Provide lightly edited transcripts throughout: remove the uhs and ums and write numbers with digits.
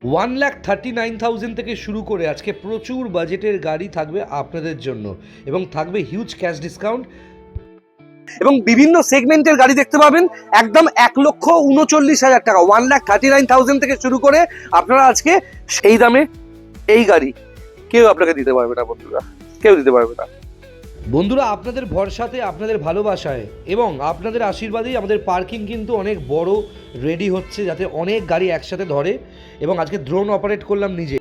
1,39,000 থেকে শুরু করে আজকে প্রচুর বাজেটের গাড়ি থাকবে আপনাদের জন্য এবং থাকবে হিউজ ক্যাশ ডিসকাউন্ট এবং বিভিন্ন সেগমেন্টের গাড়ি দেখতে পাবেন একদম 1,39,000 টাকা, 1,39,000 থেকে শুরু করে আপনারা আজকে সেই দামে এই গাড়ি কেউ আপনাকে দিতে পারবে না বন্ধুরা, কেউ দিতে পারবে না। বন্ধুরা, আপনাদের ভরসাতে, আপনাদের ভালোবাসায় এবং আপনাদের আশীর্বাদেই আমাদের পার্কিং কিন্তু অনেক বড় রেডি হচ্ছে, যাতে অনেক গাড়ি একসাথে ধরে। এবং আজকে ড্রোন অপারেট করলাম নিজে।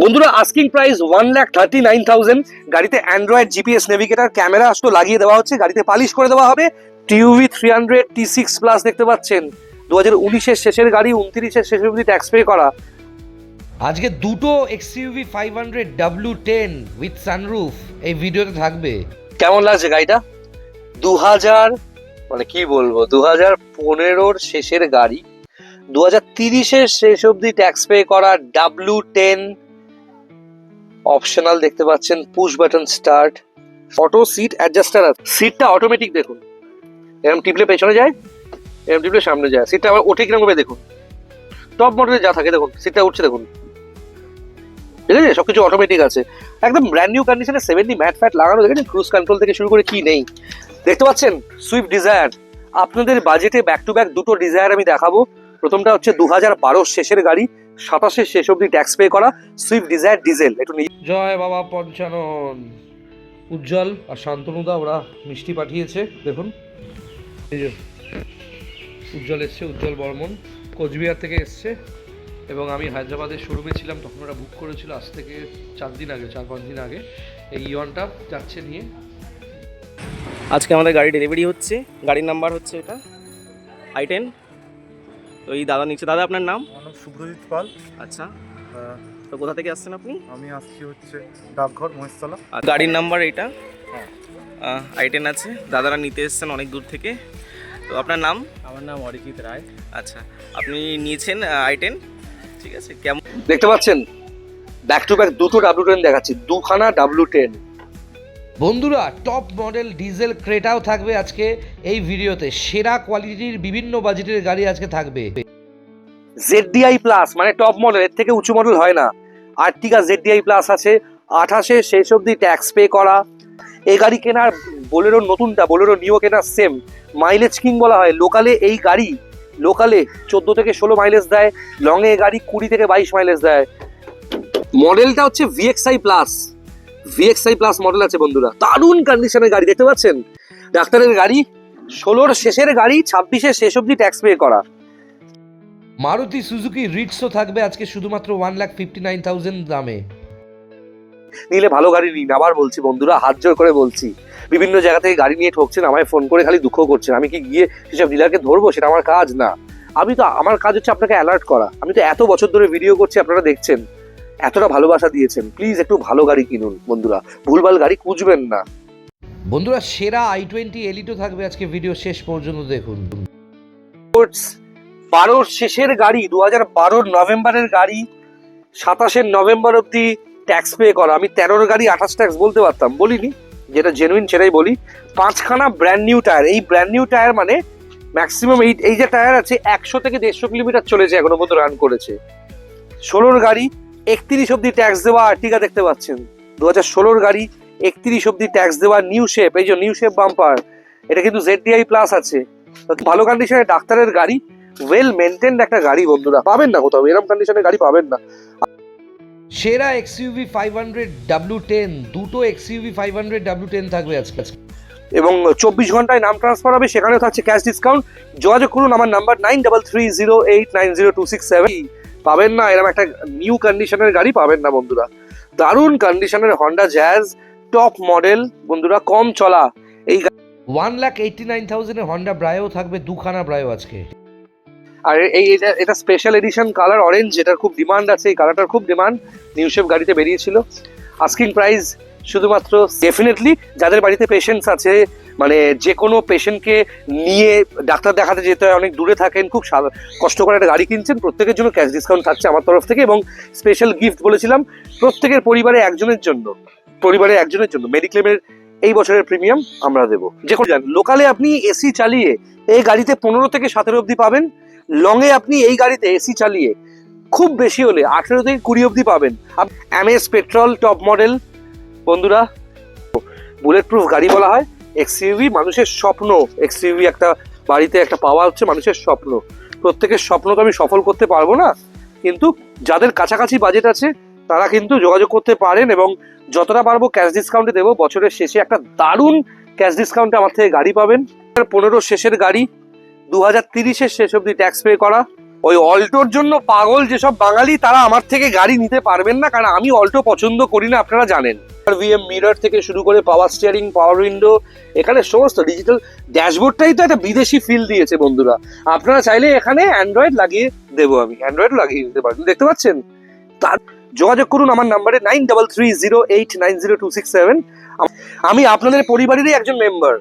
বন্ধুরা, আস্কিং প্রাইস 1,39,000। গাড়িতে অ্যান্ড্রয়েড জিপিএস নেভিগেটর ক্যামেরা আসতো লাগিয়ে দেওয়া হচ্ছে, গাড়িতে পালিশ করে দেওয়া হবে। টিউভি 300 T6 প্লাস দেখতে পাচ্ছেন, 2019-এর শেষের গাড়ি, 29-এর শেষ অবধি ট্যাক্স পে করা। আজকে দুটো XUV 500 W10 উইথ সানরুফ এই ভিডিওতে থাকবে। কেমন লাগছে গাড়িটা? 2000 মানে কি বলবো, 2015-র শেষের গাড়ি, 2030-এর শেষ অবধি ট্যাক্স পে করা W10 অপশনাল দেখতে পাচ্ছেন, push button start, auto seat adjuster আছে। সিটটা অটোমেটিক দেখুন, এরকম টিপলে পেছনে যায়, এরকম টিপলে সামনে যায়। সিটটা আবার ওঠে কিরকম ভাবে দেখুন, টপ মডেলে যা থাকে দেখুন, সিটটা উঠছে দেখুন, ঠিক আছে? সবকিছু অটোমেটিক আছে, একদম ব্র্যান্ড নিউ কন্ডিশনে। 70 ম্যাট ফ্যাট লাগানো, দেখেন ক্রুজ কন্ট্রোল থেকে শুরু করে কি নেই। দেখতে পাচ্ছেন সুইফট ডিজায়ার। আপনাদের বাজেটে ব্যাক টু ব্যাক দুটো ডিজায়ার আমি দেখাবো। প্রথমটা হচ্ছে 2012 শেষের গাড়ি, 27-এর শেষ অবধি ট্যাক্স পে করা সুইফট ডিজায়ার ডিজেল। একটু জয় বাবা পঞ্চানন। উজ্জ্বল আর শান্তনুদা ওরা মিষ্টি পাঠিয়েছে, দেখুন এই যে উজ্জ্বল এসছে, উজ্জ্বল বর্মন কোচবিহার থেকে এসছে। এবং আমি হায়দ্রাবাদের শোরুমে ছিলাম, তখন ওরা বুক করেছিল আজ থেকে 4-5 দিন আগে। এই ইয়নটা যাচ্ছে নিয়ে। আজকে আমাদের গাড়ি ডেলিভারি হচ্ছে, গাড়ির নাম্বার হচ্ছে এটা i10। তো এই দাদা নিচ্ছে। দাদা আপনার নাম? আমার নাম শুভ্রজিৎ পাল। আচ্ছা, তো কোথা থেকে আসছেন আপনি? আমি আসছি হচ্ছে ডাকঘর মহেশতলা। আর গাড়ির নাম্বার এটা i10 আছে, দাদারা নিতে এসেছেন অনেক দূর থেকে। তো আপনার নাম? আমার নাম অরিজিৎ রায়। আচ্ছা, আপনি নিয়েছেন i10, ঠিক আছে। কেমন দেখতে পাচ্ছেন ব্যাক টু ব্যাক দুটো W10 দেখাচ্ছি, দুখানা W10। বন্ধুরা, টপ মডেল ডিজেল ক্রেটাও থাকবে আজকে এই ভিডিওতে। সেরা কোয়ালিটির বিভিন্ন বাজেটের গাড়ি আজকে থাকবে। ZDI প্লাস মানে টপ মডেল, এর থেকে উঁচু মডেল হয় না। আর্টিকা ZDI প্লাস আছে, 28-এর শেষ অবধি ট্যাক্স পে করা। এই গাড়ি কেনার বোলেরো নতুনটা, বোলেরো নিও কেনার সেম। মাইলেজ কিং বলা হয়। লোকালে এই গাড়ি, লোকালে 14 থেকে 16 মাইলেজ দেয়, লংয়ে এই গাড়ি 20 থেকে 22 মাইলেজ দেয়। মডেলটা হচ্ছে VXI plus, VXI plus model আছে বন্ধুরা। দারুণ কন্ডিশনের গাড়ি দেখতে পাচ্ছেন, ডাক্তারের গাড়ি, 16-র শেষের গাড়ি, 26-এর শেষ অবধি ট্যাক্স পে করা। মারুতি সুজুকি রিটসও থাকবে আজকে শুধুমাত্র 1,59,000 দামে। নিলে ভালো গাড়ি নিন, আবার বলছি বন্ধুরা, হাত জোর করে বলছি। বিভিন্ন জায়গা থেকে গাড়ি নিয়ে ঠকছেন, আমায় ফোন করে খালি দুঃখ করছেন। আমি কি গিয়ে সেসব ডিলারকে ধরবো? সেটা আমার কাজ না। আমার কাজ হচ্ছে আপনাকে অ্যালার্ট করা। আমি তো এত বছর ধরে ভিডিও করছি, আপনারা দেখছেন, এতটা ভালোবাসা দিয়েছেন। প্লিজ একটু ভালো গাড়ি কিনুন বন্ধুরা, ভুলভাল গাড়ি খুঁজবেন না। বন্ধুরা, সেরা i20 এলিটও থাকবে আজকে, ভিডিও শেষ পর্যন্ত দেখুন। 12-র শেষের গাড়ি, 2012-র নভেম্বরের গাড়ি, 27-এর নভেম্বর অব্দি ট্যাক্স পে করা। আমি 13-র গাড়ি 28 ট্যাক্স বলতে পারতাম, বলিনি, যেটা জেনুইন সেটাই বলি। 5খানা ব্র্যান্ড নিউ টায়ার। এই ব্র্যান্ড নিউ টায়ার মানে ম্যাক্সিমাম এই যে টায়ার আছে 100 থেকে 150 কিলোমিটার চলেছে, এখনো পর্যন্ত রান করেছে। 16-র গাড়ি 31 অব্দি ট্যাক্স দেওয়া আর্টিকা দেখতে পাচ্ছেন, 2016-র গাড়ি 31 অব্দি ট্যাক্স দেওয়া। নিউ শেপ, এই যে নিউ শেপ বাম্পার, এটা কিন্তু ZDI প্লাস আছে। ভালো কন্ডিশনে ডাক্তারের গাড়ি, ওয়েল মেনটেন্ড একটা গাড়ি বন্ধুরা, পাবেন না কোথাও, এরকম কন্ডিশনের গাড়ি পাবেন না। সেরা XUV 500 W10, দুটো XUV 500 W10 থাকবে আজকে। এবং 24 ঘন্টায় নাম ট্রান্সফার হবে, সেখানেও থাকছে ক্যাশ ডিসকাউন্ট। যোগাযোগ করুন আমার নাম্বার 9330890267। পাবেন না এরকম একটা নিউ কন্ডিশনের গাড়ি, পাবেন না বন্ধুরা। দারুণ কন্ডিশনের হন্ডা জ্যাজ, টপ মডেল বন্ধুরা, কম চলা। এই 1,89,000 হন্ডা ব্রায়ো থাকবে, দুখানা ব্রায়ো আজকে। আর এটা স্পেশাল এডিশন কালার অরেঞ্জ, এটার খুব ডিমান্ড আছে, এই কালারটার খুব ডিমান্ড। নিউ শেপ গাড়িতে বেরিয়েছিল। আস্কিং প্রাইস শুধুমাত্র, ডেফিনেটলি যাদের বাড়িতে পেশেন্টস আছে, মানে যে কোনো পেশেন্টকে নিয়ে ডাক্তার দেখাতে যেতে হয়, অনেক দূরে থাকেন, খুব কষ্ট করে একটা গাড়ি কিনছেন, প্রত্যেকের জন্য ক্যাশ ডিসকাউন্ট থাকছে আমার তরফ থেকে। এবং স্পেশাল গিফট বলেছিলাম, প্রত্যেকের পরিবারে একজনের জন্য মেডিক্লেমের এই বছরের প্রিমিয়াম আমরা দেবো। যে কোনো লোকালে আপনি এসি চালিয়ে এই গাড়িতে 15 থেকে 17 অব্দি পাবেন, লংয়ে আপনি এই গাড়িতে এসি চালিয়ে খুব বেশি হলে 18 থেকে 20 অবধি পাবেন। MS পেট্রোল টপ মডেল বন্ধুরা, বুলেট প্রুফ গাড়ি বলা হয়। এক্সইউভি মানুষের স্বপ্ন, এক্সইউভি একটা বাড়িতে একটা পাওয়া হচ্ছে মানুষের স্বপ্ন। প্রত্যেকের স্বপ্ন তো আমি সফল করতে পারবো না, কিন্তু যাদের কাছাকাছি বাজেট আছে তারা কিন্তু যোগাযোগ করতে পারেন, এবং যতটা পারবো ক্যাশ ডিসকাউন্টে দেবো। বছরের শেষে একটা দারুণ ক্যাশ ডিসকাউন্টে আমার থেকে গাড়ি পাবেন। 15 শেষের গাড়ি, 2030-এর শেষ অবধি ট্যাক্স পে করা। ওই অল্টোর জন্য পাগল যেসব বাঙালি তারা আমার থেকে গাড়ি নিতে পারবেন না, কারণ আমি অল্টো পছন্দ করি না, আপনারা জানেন। VM মিরর থেকে শুরু করে পাওয়ার স্টিয়ারিং, পাওয়ার উইন্ডো, এখানে সমস্ত ডিজিটাল ড্যাশবোর্ডটাই তো একটা বিদেশি ফিল দিয়েছে বন্ধুরা। আপনারা চাইলে এখানে অ্যান্ড্রয়েড লাগিয়ে দেবো, আমি অ্যান্ড্রয়েড লাগিয়ে দিতে পারেন, দেখতে পাচ্ছেন। তার যোগাযোগ করুন আমার নাম্বারে 9330890267। আমি আপনাদের পরিবারেরই একজন মেম্বার,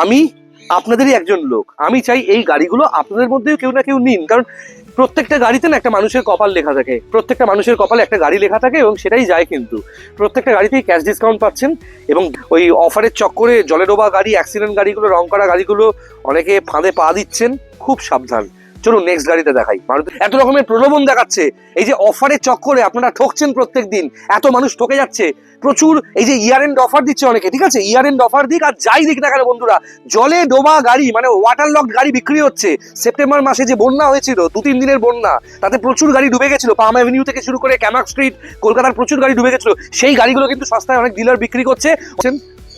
আমি আপনাদেরই একজন লোক। আমি চাই এই গাড়িগুলো আপনাদের মধ্যেও কেউ না কেউ নিন, কারণ প্রত্যেকটা গাড়িতে না একটা মানুষের কপাল লেখা থাকে, প্রত্যেকটা মানুষের কপালে একটা গাড়ি লেখা থাকে, এবং সেটাই যায়। কিন্তু প্রত্যেকটা গাড়িতেই ক্যাশ ডিসকাউন্ট পাচ্ছেন, এবং ওই অফারের চক্করে জলে ডোবা গাড়ি, অ্যাক্সিডেন্ট গাড়িগুলো, রং করা গাড়িগুলো অনেকে ফাঁদে পা দিচ্ছেন, খুব সাবধান। চলুন নেক্সট গাড়িটা দেখাই। এত রকমের প্রলোভন দেখাচ্ছে, এই যে অফারের চক্করে আপনারা ঠকছেন প্রত্যেক দিন, এত মানুষ ঠকে যাচ্ছে প্রচুর। এই যে ইয়ার এন্ড অফার দিচ্ছে অনেকে, ঠিক আছে, ইয়ার এন্ড অফার দিক আর যাই দিক না কেন বন্ধুরা, জলে ডোবা গাড়ি মানে ওয়াটার লক গাড়ি বিক্রি হচ্ছে। সেপ্টেম্বর মাসে যে বন্যা হয়েছিল, 2-3 দিনের বন্যা, তাতে প্রচুর গাড়ি ডুবে গেছিল। পাম অ্যাভিনিউ থেকে শুরু করে ক্যামাক স্ট্রিট, কলকাতার প্রচুর গাড়ি ডুবে গেছিল। সেই গাড়িগুলো কিন্তু সস্তায় অনেক ডিলার বিক্রি করছে।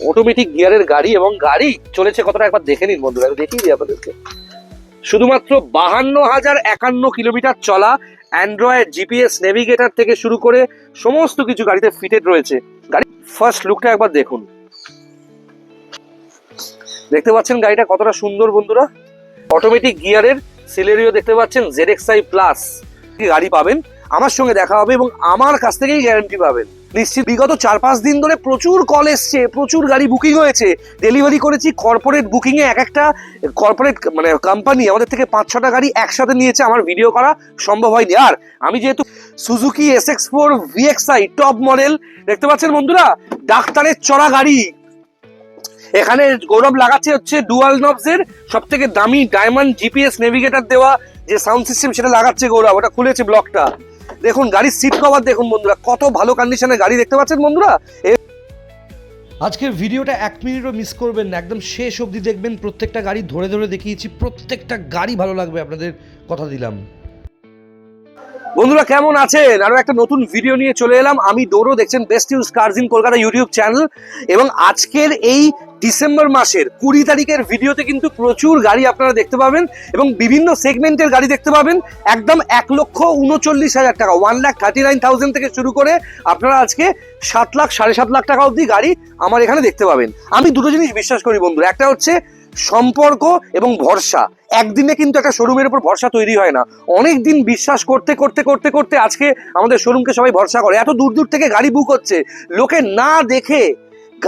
অটোমেটিক গিয়ারের গাড়ি, এবং গাড়ি চলেছে কতটা একবার দেখে নিন বন্ধুরা, দেখিয়ে দিই আপনাদেরকে। শুধুমাত্র 52,051 কিলোমিটার চলা, অ্যান্ড্রয়েড জিপিএস নেভিগেটর থেকে শুরু করে সমস্ত কিছু গাড়িতে ফিটেড রয়েছে। গাড়ি ফার্স্ট লুকটা একবার দেখুন, দেখতে পাচ্ছেন গাড়িটা কতটা সুন্দর বন্ধুরা। অটোমেটিক গিয়ারের সিলেরিও দেখতে পাচ্ছেন, ZXi প্লাস গাড়ি পাবেন। আমার সঙ্গে দেখা হবে এবং আমার কাছ থেকেই গ্যারান্টি পাবেন নিশ্চিত। বিগত 4-5 দিন ধরে প্রচুর কল এসছে, প্রচুর গাড়ি বুকিং হয়েছে, ডেলিভারি করেছি। কর্পোরেট বুকিং এ এক একটা কর্পোরেট মানে কোম্পানি আমাদের থেকে 5-6টা গাড়ি একসাথে নিয়েছে, আমার ভিডিও করা সম্ভব হয়নি। আর আমি যেহেতু Suzuki SX4 VXi top model দেখতে পাচ্ছেন বন্ধুরা, ডাক্তারের চড়া গাড়ি। এখানে গৌরব লাগাচ্ছে হচ্ছে ডুয়াল নবসের সব থেকে দামি ডায়মন্ড জিপিএস নেভিগেটর দেওয়া যে সাউন্ড সিস্টেম, সেটা লাগাচ্ছে গৌরব, ওটা খুলেছে ব্লকটা। দেখুন গাড়ির সিট কভার দেখুন বন্ধুরা, কত ভালো কন্ডিশনের গাড়ি দেখতে পাচ্ছেন বন্ধুরা। আজকের ভিডিওটা 1 মিনিটও মিস করবেন না, একদম শেষ অবধি দেখবেন। প্রত্যেকটা গাড়ি ধরে ধরে দেখিয়েছি, প্রত্যেকটা গাড়ি ভালো লাগবে আপনাদের, কথা দিলাম। বন্ধুরা কেমন আছেন? আরো একটা নতুন ভিডিও নিয়ে চলে এলাম। আমি ডোরো, দেখছেন best use cars in Kolkata YouTube channel. এবং আজকের এই ডিসেম্বর মাসের 20 তারিখের ভিডিওতে কিন্তু প্রচুর গাড়ি আপনারা দেখতে পাবেন, এবং বিভিন্ন সেগমেন্টের গাড়ি দেখতে পাবেন। একদম 1,39,000 টাকা, 1,39,000 থেকে শুরু করে আপনারা আজকে 7 লাখ 7.5 লাখ টাকা অবধি গাড়ি আমার এখানে দেখতে পাবেন। আমি দুটো জিনিস বিশ্বাস করি বন্ধুরা, একটা হচ্ছে সম্পর্ক এবং ভরসা। একদিনে কিন্তু একটা শোরুমের উপর ভরসা তৈরি হয় না, অনেক দিন বিশ্বাস করতে করতে করতে করতে আজকে আমাদের শোরুমকে সবাই ভরসা করে। এত দূর দূর থেকে গাড়ি বুক হচ্ছে, লোকে না দেখে,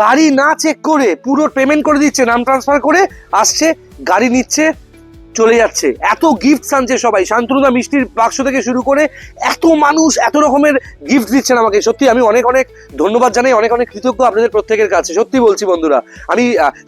গাড়ি না চেক করে পুরো পেমেন্ট করে দিচ্ছে, নাম ট্রান্সফার করে আসছে, গাড়ি নিচ্ছে, চলে যাচ্ছে। এত গিফট আনছে সবাই, শান্তনুদা মিষ্টির বাক্স থেকে শুরু করে এত মানুষ এত রকমের গিফট দিচ্ছেন আমাকে। সত্যি আমি অনেক অনেক ধন্যবাদ জানাই, অনেক অনেক কৃতজ্ঞ আপনাদের প্রত্যেকের কাছে। সত্যি বলছি বন্ধুরা, আমি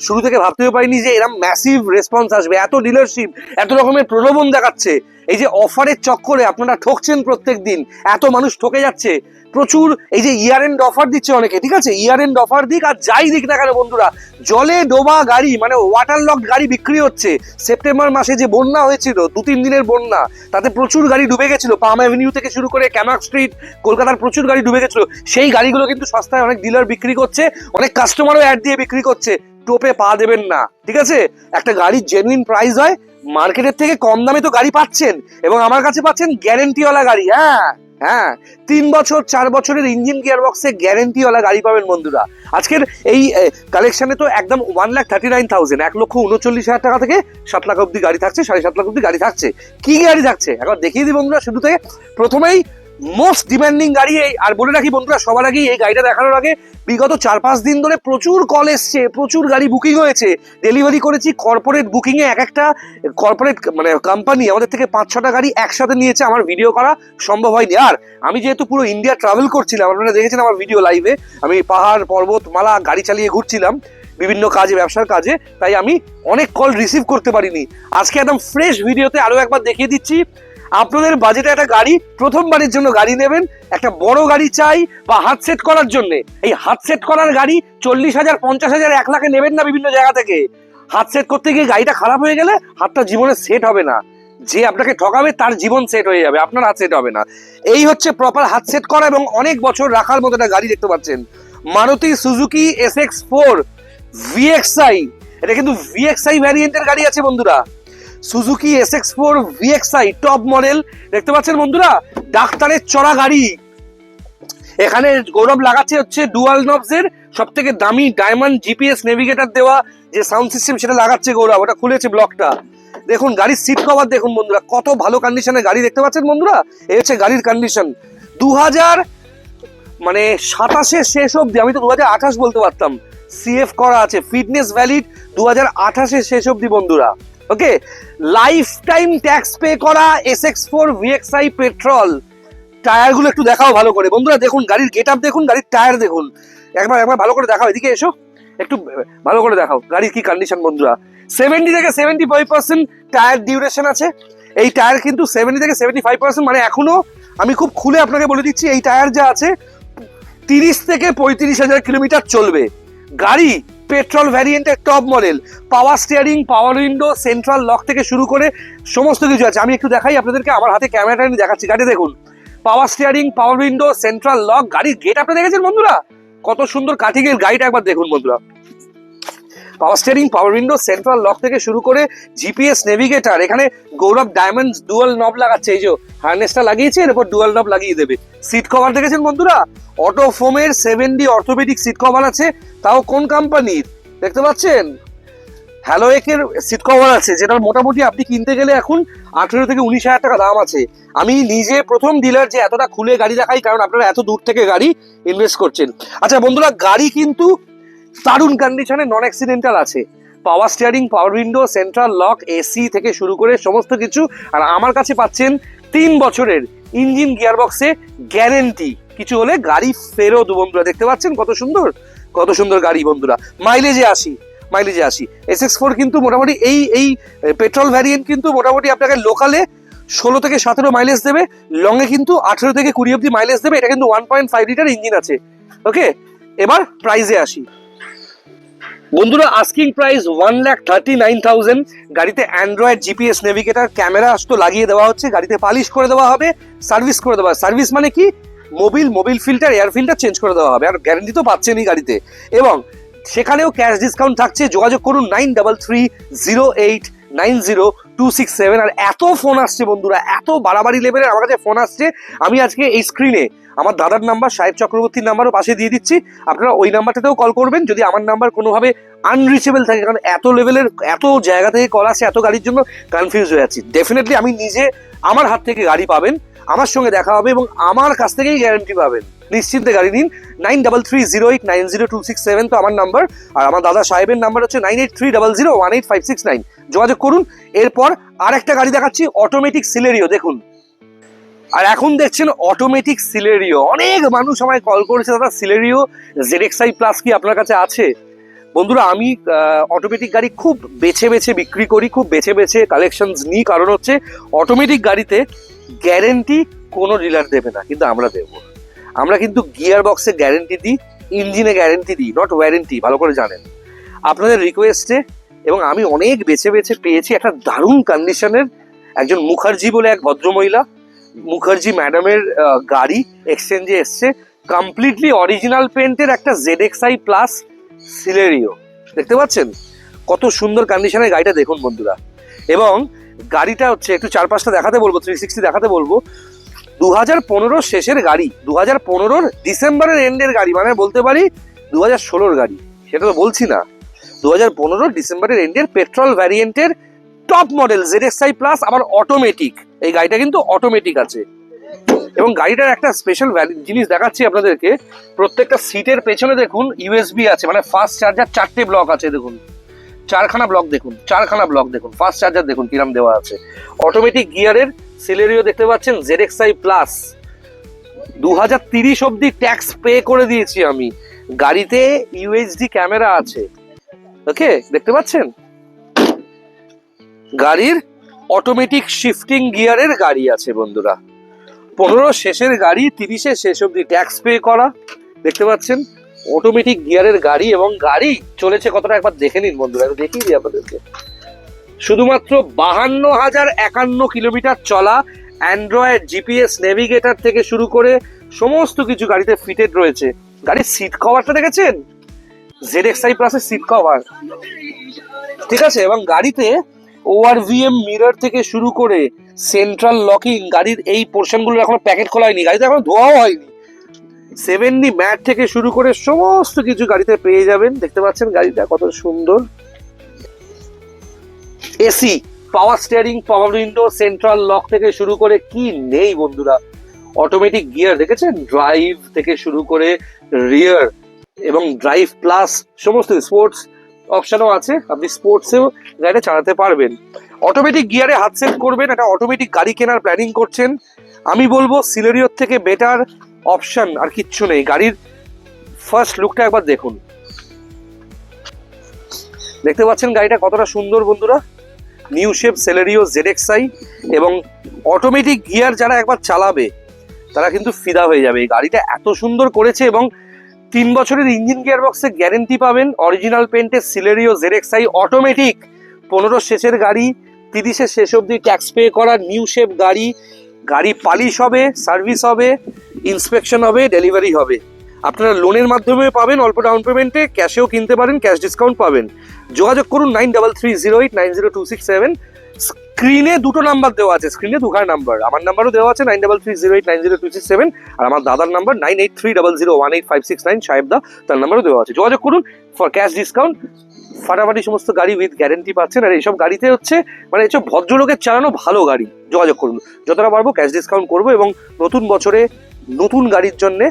শুরু থেকে ভাবতেও পারিনি যে এরকম ম্যাসিভ রেসপন্স আসবে। এত ডিলারশিপ, এত রকমের প্রলোভন দেখাচ্ছে। এই যে অফারের চক্করে আপনারা ঠকছেন প্রত্যেক দিন, এত মানুষ ঠকে যাচ্ছে প্রচুর। এই যে ইয়ার এন্ড অফার দিচ্ছে অনেকে, ঠিক আছে, ইয়ার এন্ড অফার দিক আর যাই দিক না কেন বন্ধুরা, জলে ডোবা গাড়ি মানে ওয়াটার লক গাড়ি বিক্রি হচ্ছে। সেপ্টেম্বর মাসে যে বন্যা হয়েছিল, 2-3 দিনের বন্যা, তাতে প্রচুর গাড়ি ডুবে গেছিল। পাম অ্যাভিনিউ থেকে শুরু করে ক্যামাক স্ট্রিট, কলকাতার প্রচুর গাড়ি ডুবে গেছিল। সেই গাড়িগুলো কিন্তু সস্তায় অনেক ডিলার বিক্রি করছে, অনেক কাস্টমারও অ্যাড দিয়ে বিক্রি করছে। টোপে পা দেবেন না, ঠিক আছে। একটা গাড়ির জেনুইন প্রাইস হয়, মার্কেটের থেকে কম দামে তো গাড়ি পাচ্ছেন, এবং আমার কাছে পাচ্ছেন গ্যারেন্টিওয়ালা গাড়ি। হ্যাঁ 3 বছর 4 বছরের ইঞ্জিন গিয়ারবক্সে গ্যারেন্টিওয়ালা গাড়ি পাবেন বন্ধুরা। আজকের এই কালেকশনে তো একদম 1,39,000, 1,39,000 টাকা থেকে 7 লাখ অব্দি গাড়ি থাকছে, 7.5 লাখ অব্দি গাড়ি থাকছে। কি গাড়ি থাকছে একবার দেখিয়ে দিই বন্ধুরা। শুরু থেকে প্রথমেই মোস্ট ডিমান্ডিং গাড়ি এই, আর বলে রাখি বন্ধুরা সবার আগে এই গাড়িটা দেখানোর আগে, বিগত 4-5 দিন ধরে প্রচুর কল এসছে, প্রচুর গাড়ি বুকিং হয়েছে, ডেলিভারি করেছি। কর্পোরেট বুকিং এ এক একটা কর্পোরেট মানে কোম্পানি আমাদের থেকে 5-6টা গাড়ি একসাথে নিয়েছে, আমার ভিডিও করা সম্ভব হয়নি। আর আমি যেহেতু পুরো ইন্ডিয়া ট্রাভেল করছিলাম, আপনারা দেখেছেন আমার ভিডিও লাইভে, আমি পাহাড় পর্বত মালা গাড়ি চালিয়ে ঘুরছিলাম বিভিন্ন কাজে, ব্যবসার কাজে, তাই আমি অনেক কল রিসিভ করতে পারিনি। আজকে একদম ফ্রেশ ভিডিওতে আরো একবার দেখিয়ে দিচ্ছি। আপনাদের বাজেটে একটা গাড়ি, প্রথমবারের জন্য গাড়ি নেবেন, একটা বড় গাড়ি চাই বা হাত সেট করার জন্য, এই হাত সেট করার গাড়ি 40,000, 50,000, 1 লাখে নেবেন না বিভিন্ন জায়গা থেকে। হাত সেট করতে গিয়ে গাড়িটা খারাপ হয়ে গেলে হাতটা জীবনে সেট হবে না, যে আপনাকে ঠকাবে তার জীবন সেট হয়ে যাবে, আপনার হাত সেট হবে না। এই হচ্ছে প্রপার হাত সেট করা এবং অনেক বছর রাখার মতো একটা গাড়ি দেখতে পাচ্ছেন, মারুতি সুজুকি SX4 VXI। এটা কিন্তু VXI ভ্যারিয়েন্টের গাড়ি আছে বন্ধুরা, Suzuki SX4 VXI top model দেখতে পাচ্ছেন বন্ধুরা, ডাক্তারের চড়া গাড়ি। এখানে গৌরব লাগাচ্ছে হচ্ছে ডুয়াল নবসের সব থেকে দামি ডায়মন্ড GPS নেভিগেটর দেওয়া যে সাউন্ড সিস্টেম, সেটা লাগাচ্ছে গৌরব, ওটা খুলেছে ব্লকটা। দেখুন গাড়ির সিট কভার দেখুন বন্ধুরা, কত ভালো কন্ডিশনের গাড়ি দেখতে পাচ্ছেন বন্ধুরা। এই হচ্ছে গাড়ির কন্ডিশন 2027 শেষ অব্দি, আমি তো 2028 বলতে পারতাম, CF করা আছে, ফিটনেস ভ্যালিড 2028 শেষ অব্দি বন্ধুরা। ওকে, লাইফ টাইম ট্যাক্স পে করা SX4 VXI পেট্রোল। টায়ারগুলো একটু দেখাও ভালো করে বন্ধুরা, দেখুন গাড়ির গেট আপ দেখুন, গাড়ির টায়ার দেখুন, একবার ভালো করে দেখাও, এদিকে এসো একটু ভালো করে দেখাও গাড়ির কি কন্ডিশন বন্ধুরা। 70 থেকে 75% টায়ার ডিউরেশন আছে। এই টায়ার কিন্তু 70 থেকে 75%, মানে এখনো আমি খুব খুলে আপনাকে বলে দিচ্ছি, এই টায়ার যা আছে 30 থেকে 35,000 কিলোমিটার চলবে। গাড়ি পেট্রোল ভ্যারিয়েন্টের top model, power steering, power window, central lock থেকে শুরু করে সমস্ত কিছু আছে। আমি একটু দেখাই আপনাদেরকে, আমার হাতে ক্যামেরাটা নিয়ে দেখাচ্ছি। গাড়ি দেখুন, পাওয়ার steering, power window, central lock, গাড়ির গেট আপনি দেখেছেন বন্ধুরা, কত সুন্দর কাটিং এর গাড়িটা একবার দেখুন বন্ধুরা। পাওয়ার steering, power window, central lock থেকে শুরু করে GPS নেভিগেটর। এখানে গৌরব ডায়মন্ডস ডুয়াল নব লাগাচ্ছে, এই যে হার্নেসটা লাগিয়েছে, এর উপর ডুয়াল নব লাগিয়ে দেবে। সিট কভার দেখেছেন বন্ধুরা, অটো ফোমের 7D অর্থোপেডিক সিট কভার আছে, তাও কোন কোম্পানির দেখতে পাচ্ছেন, হ্যালোয়েকের সিট কভার আছে, যেটা মোটামুটি আপনি কিনতে গেলে এখন 18 থেকে 19,000 টাকা দাম আছে। আমি নিজে প্রথম ডিলার যে এতটা খুলে গাড়ি দেখাই, কারণ আপনারা এত দূর থেকে গাড়ি ইনভেস্ট করছেন। আচ্ছা বন্ধুরা, গাড়ি কিন্তু দারুণ কন্ডিশনে, নন অ্যাক্সিডেন্টাল আছে, পাওয়ার steering, power window, central lock, AC থেকে শুরু করে সমস্ত কিছু। আর আমার কাছে পাচ্ছেন 3 বছরের ইঞ্জিন গিয়ারবক্সে গ্যারেন্টি, কিছু হলে গাড়ি ফেরত বন্ধুরা। দেখতে পাচ্ছেন কত সুন্দর গাড়ি বন্ধুরা। মাইলেজে আসি, SX4 কিন্তু মোটামুটি এই পেট্রোল ভ্যারিয়েন্ট কিন্তু মোটামুটি আপনাকে লোকালে 16 থেকে 17 মাইলেজ দেবে, লংয়ে কিন্তু 18 থেকে 20 অব্দি মাইলেজ দেবে। এটা কিন্তু 1.5 লিটার ইঞ্জিন আছে। ওকে, এবার প্রাইসে আসি বন্ধুরা। Asking price 1,39,000। গাড়িতে অ্যান্ড্রয়েড GPS নেভিগেটর, ক্যামেরা তো লাগিয়ে দেওয়া হচ্ছে, গাড়িতে পালিশ করে দেওয়া হবে, সার্ভিস করে দেওয়া হবে। সার্ভিস মানে কি, Mobil filter, air filter change করে দেওয়া হবে, আর গ্যারান্টি তো পাচ্ছেনই গাড়িতে। এবং সেখানেও ক্যাশ ডিসকাউন্ট থাকছে। যোগাযোগ করুন 9330890267। আর এত ফোন আসছে বন্ধুরা, এত বাড়াবাড়ি লেভেলের আমার কাছে ফোন আসছে, আমি আজকে এই স্ক্রিনে আমার দাদার নাম্বার, সাহেব চক্রবর্তীর নাম্বারও পাশে দিয়ে দিচ্ছি, আপনারা ওই নাম্বারটাতেও কল করবেন যদি আমার নাম্বার কোনোভাবে আনরিচেবল থাকে, কারণ এত লেভেলের এত জায়গা থেকে কল আসে, এত গাড়ির জন্য কনফিউজ হয়ে যাচ্ছি। ডেফিনেটলি আমি নিজে আমার হাত থেকে গাড়ি পাবেন, আমার সঙ্গে দেখা হবে এবং আমার কাছ থেকেই গ্যারান্টি পাবেন, নিশ্চিন্তে গাড়ি নিন। 9330890267 তো আমার নাম্বার, আর আমার দাদা সাহেবের নাম্বার হচ্ছে 9830018569। যোগাযোগ করুন। এরপর আর একটা গাড়ি দেখাচ্ছি, অটোমেটিক সিলেরিও। দেখুন, আর এখন দেখছেন অটোমেটিক সিলেরিও। অনেক মানুষ আমায় কল করেছে, দাদা সিলেরিও ZXi প্লাস কি আপনার কাছে আছে? বন্ধুরা, আমি অটোমেটিক গাড়ি খুব বেছে বিক্রি করি, খুব বেছে কালেকশনস নিই, কারণ হচ্ছে অটোমেটিক গাড়িতে গ্যারেন্টি কোনো ডিলার দেবে না, কিন্তু আমরা দেবো। আমরা কিন্তু গিয়ার বক্সে গ্যারেন্টি দিই, ইঞ্জিনে গ্যারেন্টি দিই, নট ওয়ারেন্টি, ভালো করে জানেন। আপনাদের রিকোয়েস্টে এবং আমি অনেক বেছে পেয়েছি একটা দারুণ কন্ডিশনের, একজন মুখার্জি বলে এক ভদ্রমহিলা, মুখার্জি ম্যাডামের গাড়ি এক্সচেঞ্জে এসছে, কমপ্লিটলি অরিজিনাল পেন্টের একটা ZXi প্লাস সিলেরিও। দেখতে পাচ্ছেন কত সুন্দর কন্ডিশনের গাড়িটা, দেখুন বন্ধুরা। এবং গাড়িটা হচ্ছে একটু চারপাশটা দেখাতে বলবো, 360 দেখাতে বলবো। 2015 শেষের গাড়ি, 2015 ডিসেম্বরের এন্ডের গাড়ি, মানে বলতে পারি 2016 গাড়ি, সেটা তো বলছি না। 2015 ডিসেম্বরের এন্ডের পেট্রোল ভ্যারিয়েন্টের টপ মডেল ZXi প্লাস, আবার অটোমেটিক। এই গাড়িটা কিন্তু অটোমেটিক আছে। এবং গাড়িটার একটা স্পেশাল জিনিস দেখাচ্ছি আপনাদেরকে, প্রত্যেকটা সিটের পেছনে দেখুন USB আছে, মানে ফাস্ট চার্জার 4টে ব্লক আছে। দেখুন 4খানা ব্লক, দেখুন ফাস্ট চার্জার দেখুন কিরাম দেওয়া আছে। অটোমেটিক গিয়ারের সিলেরিও দেখতে পাচ্ছেন, ZXi প্লাস। 2030 অব্দি ট্যাক্স পে করে দিয়েছি আমি। গাড়িতে UHD ক্যামেরা আছে, ওকে, দেখতে পাচ্ছেন। গাড়ির অটোমেটিক শিফটিং গিয়ারের গাড়ি আছে বন্ধুরা। 15 শেষের গাড়ি, 30 শেষ অব্দি ট্যাক্স পে করা, দেখতে পাচ্ছেন অটোমেটিক গিয়ারের গাড়ি। এবং গাড়ি চলেছে কতটা একবার দেখে নিন বন্ধুরা, একটু দেখিয়ে দিই আপনাদেরকে। শুধুমাত্র 52,051 কিলোমিটার চলা, অ্যান্ড্রয়েড জিপিএস নেভিগেটর থেকে শুরু করে সমস্ত কিছু গাড়িতে ফিটেড রয়েছে। গাড়ির সিট কভারটা দেখেছেন, ZXi প্লাসের সিট কভার, ঠিক আছে। এবং গাড়িতে ORVM মিরর থেকে শুরু করে সেন্ট্রাল লকিং, গাড়ির এই পোর্শনগুলো এখনো প্যাকেট খোলা হয়নি, গাড়িতে এখনো ধোয়াও হয়নি। 7D ম্যাট থেকে শুরু করে সমস্ত কিছু গাড়িতে পেয়ে যাবেন। দেখতে পাচ্ছেন গাড়িটা কত সুন্দর। এসি, পাওয়ার steering, power window, central lock থেকে শুরু করে কি নেই বন্ধুরা। অটোমেটিক গিয়ার দেখেছেন, ড্রাইভ থেকে শুরু করে রিয়ার এবং ড্রাইভ প্লাস সমস্ত স্পোর্টস অপশনও আছে, আপনি স্পোর্টসেও গাড়িটা চালাতে পারবেন। অটোমেটিক গিয়ারে হাত সেট করবেন, একটা অটোমেটিক গাড়ি কেনার প্ল্যানিং করছেন, আমি বলবো সিলেরিওর থেকে বেটার অপশন আর কিচ্ছু নেই। গাড়ির ফার্স্ট লুকটা একবার দেখুন, দেখতে পাচ্ছেন গাড়িটা কতটা সুন্দর বন্ধুরা। নিউ শেপ সেলেরিও ZXi, এবং অটোমেটিক গিয়ার যারা একবার চালাবে তারা কিন্তু ফিদা হয়ে যাবে। এই গাড়িটা এত সুন্দর করেছে এবং 3 বছরের ইঞ্জিন গিয়ার বক্সে গ্যারেন্টি পাবেন। অরিজিনাল পেন্টের সিলেরিও ZXi অটোমেটিক, 15 শেষের গাড়ি, 30 শেষ অব্দি ট্যাক্স পে করা নিউ শেপ গাড়ি। গাড়ি পালিশ হবে, সার্ভিস হবে, ইন্সপেকশন হবে, ডেলিভারি হবে। আপনারা লোনের মাধ্যমে পাবেন, অল্প ডাউন পেমেন্টে, ক্যাশেও কিনতে পারেন, ক্যাশ ডিসকাউন্ট পাবেন। যোগাযোগ করুন 9330890267। স্ক্রিনে দুটো নাম্বার দেওয়া আছে, স্ক্রিনে দুখানা নাম্বার, আমার নাম্বারও দেওয়া আছে 9330890267, আর আমার দাদার নাম্বার 9830018569, সাহেব দা, তার নাম্বারও দেওয়া আছে। যোগাযোগ করুন ফর ক্যাশ ডিসকাউন্ট। ফাটাফাটি সমস্ত গাড়ি উইথ গ্যারেন্টি পাচ্ছেন। আর এইসব গাড়িতে হচ্ছে মানে এইসব ভদ্রলোকের চালানো ভালো গাড়ি। যোগাযোগ করুন, যতটা পারবো ক্যাশ ডিসকাউন্ট করবো। এবং নতুন বছরে নতুন গাড়ির জন্যে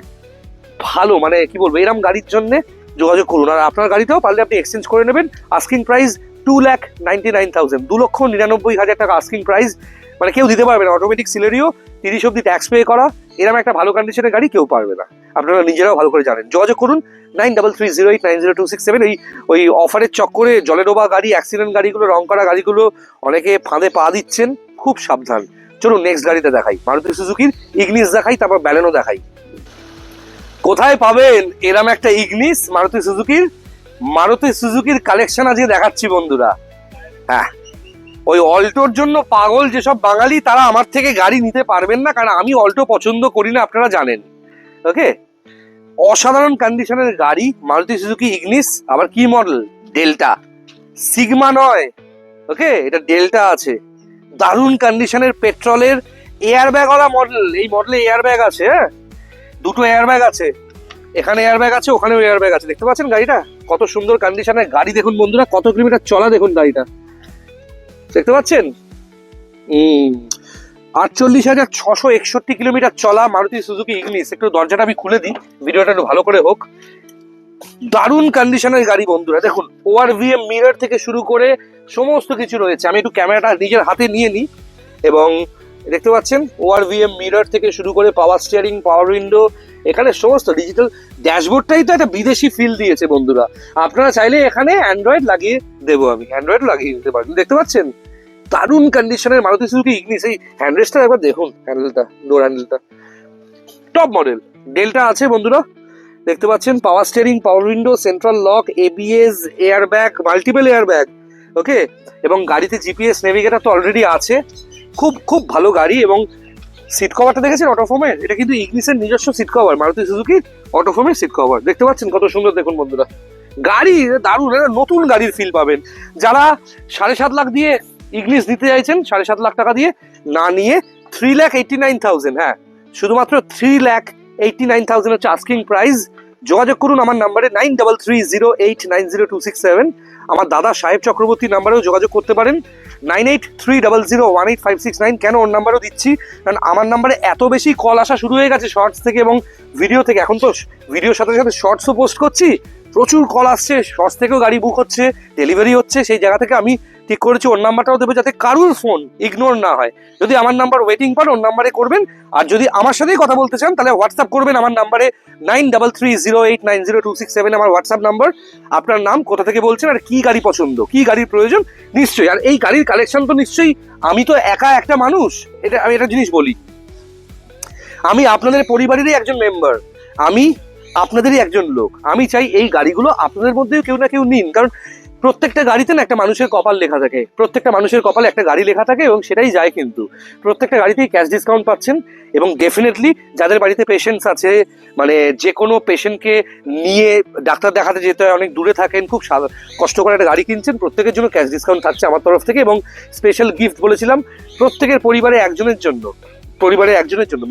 ভালো, মানে কি বলবো, এরম গাড়ির জন্য যোগাযোগ করুন। আর আপনার গাড়িটাও পারলে আপনি এক্সচেঞ্জ করে নেবেন। আস্কিং প্রাইস 2,99,000, 2,99,000 টাকা আস্কিং প্রাইস, মানে কেউ দিতে পারবে না। অটোমেটিক সিলেরিও, 30 অব্দি ট্যাক্স পে করা, এরকম একটা ভালো কন্ডিশনের গাড়ি কেউ পারবে না, আপনারা নিজেরাও ভালো করে জানেন। যোগাযোগ করুন 9330890267। ওই অফারের চক্করে জলে ডোবা গাড়ি, অ্যাক্সিডেন্ট গাড়িগুলো, রং করা গাড়িগুলো অনেকে ফাঁদে পা দিচ্ছেন, খুব সাবধান। চলুন নেক্সট গাড়িতে দেখাই, মারুতি সুজুকির ইগনিস দেখাই, তারপর ব্যালেনো দেখাই। কোথায় পাবেন এরম একটা ইগনিস মারুতি সুজুকির? মারুতি সুজুকির কালেকশন আজকে দেখাচ্ছি বন্ধুরা। হ্যাঁ, ওই অল্টোর জন্য পাগল যেসব বাঙালি, তারা আমার থেকে গাড়ি নিতে পারবেন না, কারণ আমি অল্টো পছন্দ করি না, আপনারা জানেন। ওকে, অসাধারণ কন্ডিশনের গাড়ি মারুতি সুজুকি ইগনিস। আবার কি মডেল? ডেল্টা, সিগমা নয়। ওকে, এটা ডেল্টা আছে, দারুণ কন্ডিশনের পেট্রোলের এয়ার ব্যাগওয়ালা মডেল। এই মডেলে এয়ার ব্যাগ আছে, হ্যাঁ, দুটো এয়ার ব্যাগ আছে, এখানে এয়ার ব্যাগ আছে, ওখানেও এয়ার ব্যাগ আছে। দেখতে পাচ্ছেন গাড়িটা কত সুন্দর কন্ডিশনের গাড়ি। দেখুন বন্ধুরা, কত কিলোমিটার চলা দেখুন গাড়িটা, দেখতে পাচ্ছেন। 48,661 কিলোমিটার চলা মারুতি সুজুকি ইগনিস। একটু দরজাটা আমি খুলে দিই, ভিডিওটা একটু ভালো করে হোক। দারুণ কন্ডিশনের গাড়ি বন্ধুরা, দেখুন ORVM মিরর থেকে শুরু করে সমস্ত কিছু রয়েছে। আমি একটু ক্যামেরাটা নিজের হাতে নিয়ে নিই, এবং দেখতে পাচ্ছেন ORVM মিরর থেকে শুরু করে পাওয়ার স্টিয়ারিং, পাওয়ার উইন্ডো, এখানে সমস্ত ডিজিটাল ড্যাশবোর্ডটাই তো একটা বিদেশি ফিল দিয়েছে বন্ধুরা। আপনারা চাইলে এখানে অ্যান্ড্রয়েড লাগিয়ে দেবো, আমি অ্যান্ড্রয়েড লাগিয়ে দিতে পারি। দেখতে পাচ্ছেন দারুণ কন্ডিশনের মারুতি সুজুকি ইগনিস। এই হ্যান্ডরেস্টটা একবার দেখুন, হ্যান্ডেলটা, ডোর হ্যান্ডেলটা টপ মডেল। ডেল্টা আছে বন্ধুরা, দেখতে পাচ্ছেন power steering, power window, central lock, ABS, air bag, multiple air bag. Okay, এবং গাড়িতে জিপিএস নেভিগেটর তো অলরেডি আছে। খুব খুব ভালো গাড়ি। এবং সিট কভারটা দেখেছেন অটোফোমের, এটা কিন্তু ইগনিসের নিজস্ব সিট কভার, মারুতি সুজুকির অটোফোমের সিট কভার। দেখতে পাচ্ছেন কত সুন্দর, দেখুন বন্ধুরা গাড়ি দারুণ, নতুন গাড়ির ফিল পাবেন। যারা 7.5 লাখ দিয়ে ইগনিস দিতে চাইছেন, 7.5 লাখ টাকা দিয়ে না নিয়ে 3,89,000, হ্যাঁ, শুধুমাত্র 3,89,000 হচ্ছে আস্কিং প্রাইস। যোগাযোগ করুন আমার নাম্বারে 9330890267। আমার দাদা সাহেব চক্রবর্তী নাম্বারেও যোগাযোগ করতে পারেন 9830018569। কেন ওর নাম্বারও দিচ্ছি? কারণ আমার নাম্বারে এত বেশি কল আসা শুরু হয়ে গেছে শর্টস থেকে এবং ভিডিও থেকে। এখন তো ভিডিওর সাথে সাথে শর্টসও পোস্ট করছি, প্রচুর কল আসছে, সস থেকেও গাড়ি বুক হচ্ছে, ডেলিভারি হচ্ছে। সেই জায়গা থেকে আমি ঠিক করেছি ওর নাম্বারটাও দেবে, যাতে কারুর ফোন ইগনোর না হয়। যদি আমার নাম্বার ওয়েটিং পান ওর নাম্বারে করবেন, আর যদি আমার সাথেই কথা বলতে চান তাহলে হোয়াটসঅ্যাপ করবেন আমার নাম্বারে 9330890267 আমার হোয়াটসঅ্যাপ নাম্বার। আপনার নাম, কোথা থেকে বলছেন, আর কি গাড়ি পছন্দ, কি গাড়ির প্রয়োজন নিশ্চয়ই। আর এই গাড়ির কালেকশন তো নিশ্চয়ই, আমি তো একা একটা মানুষ, আমি একটা জিনিস বলি, আমি আপনাদের পরিবারেরই একজন মেম্বার, আমি আপনাদেরই একজন লোক। আমি চাই এই গাড়িগুলো আপনাদের মধ্যেও কেউ না কেউ নিন, কারণ প্রত্যেকটা গাড়িতে না একটা মানুষের কপাল লেখা থাকে, প্রত্যেকটা মানুষের কপালে একটা গাড়ি লেখা থাকে এবং সেটাই যায়। কিন্তু প্রত্যেকটা গাড়িতেই ক্যাশ ডিসকাউন্ট পাচ্ছেন, এবং ডেফিনেটলি যাদের বাড়িতে পেশেন্টস আছে, মানে যে কোনো পেশেন্টকে নিয়ে ডাক্তার দেখাতে যেতে হয়, অনেক দূরে থাকেন, খুব কষ্ট করে একটা গাড়ি কিনছেন, প্রত্যেকের জন্য ক্যাশ ডিসকাউন্ট থাকছে আমার তরফ থেকে। এবং স্পেশাল গিফট বলেছিলাম প্রত্যেকের পরিবারে একজনের জন্য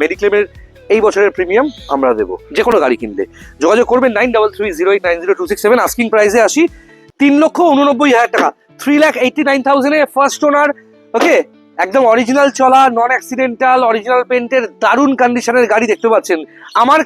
মেডিক্লেমের এই বছরের প্রিমিয়াম আমরা দেবো যে কোনো গাড়ি কিনলে। যোগাযোগ করবেন 9330890267। আস্কিং প্রাইসে আসি 3,89,000 টাকা, 3,89,000 ফার্স্ট ওনার। ওকে, একদম অরিজিনাল চলা, নন অ্যাক্সিডেন্টাল, অরিজিনাল পেন্টের দারুণ কন্ডিশনের গাড়ি দেখতে পাচ্ছেন। আমার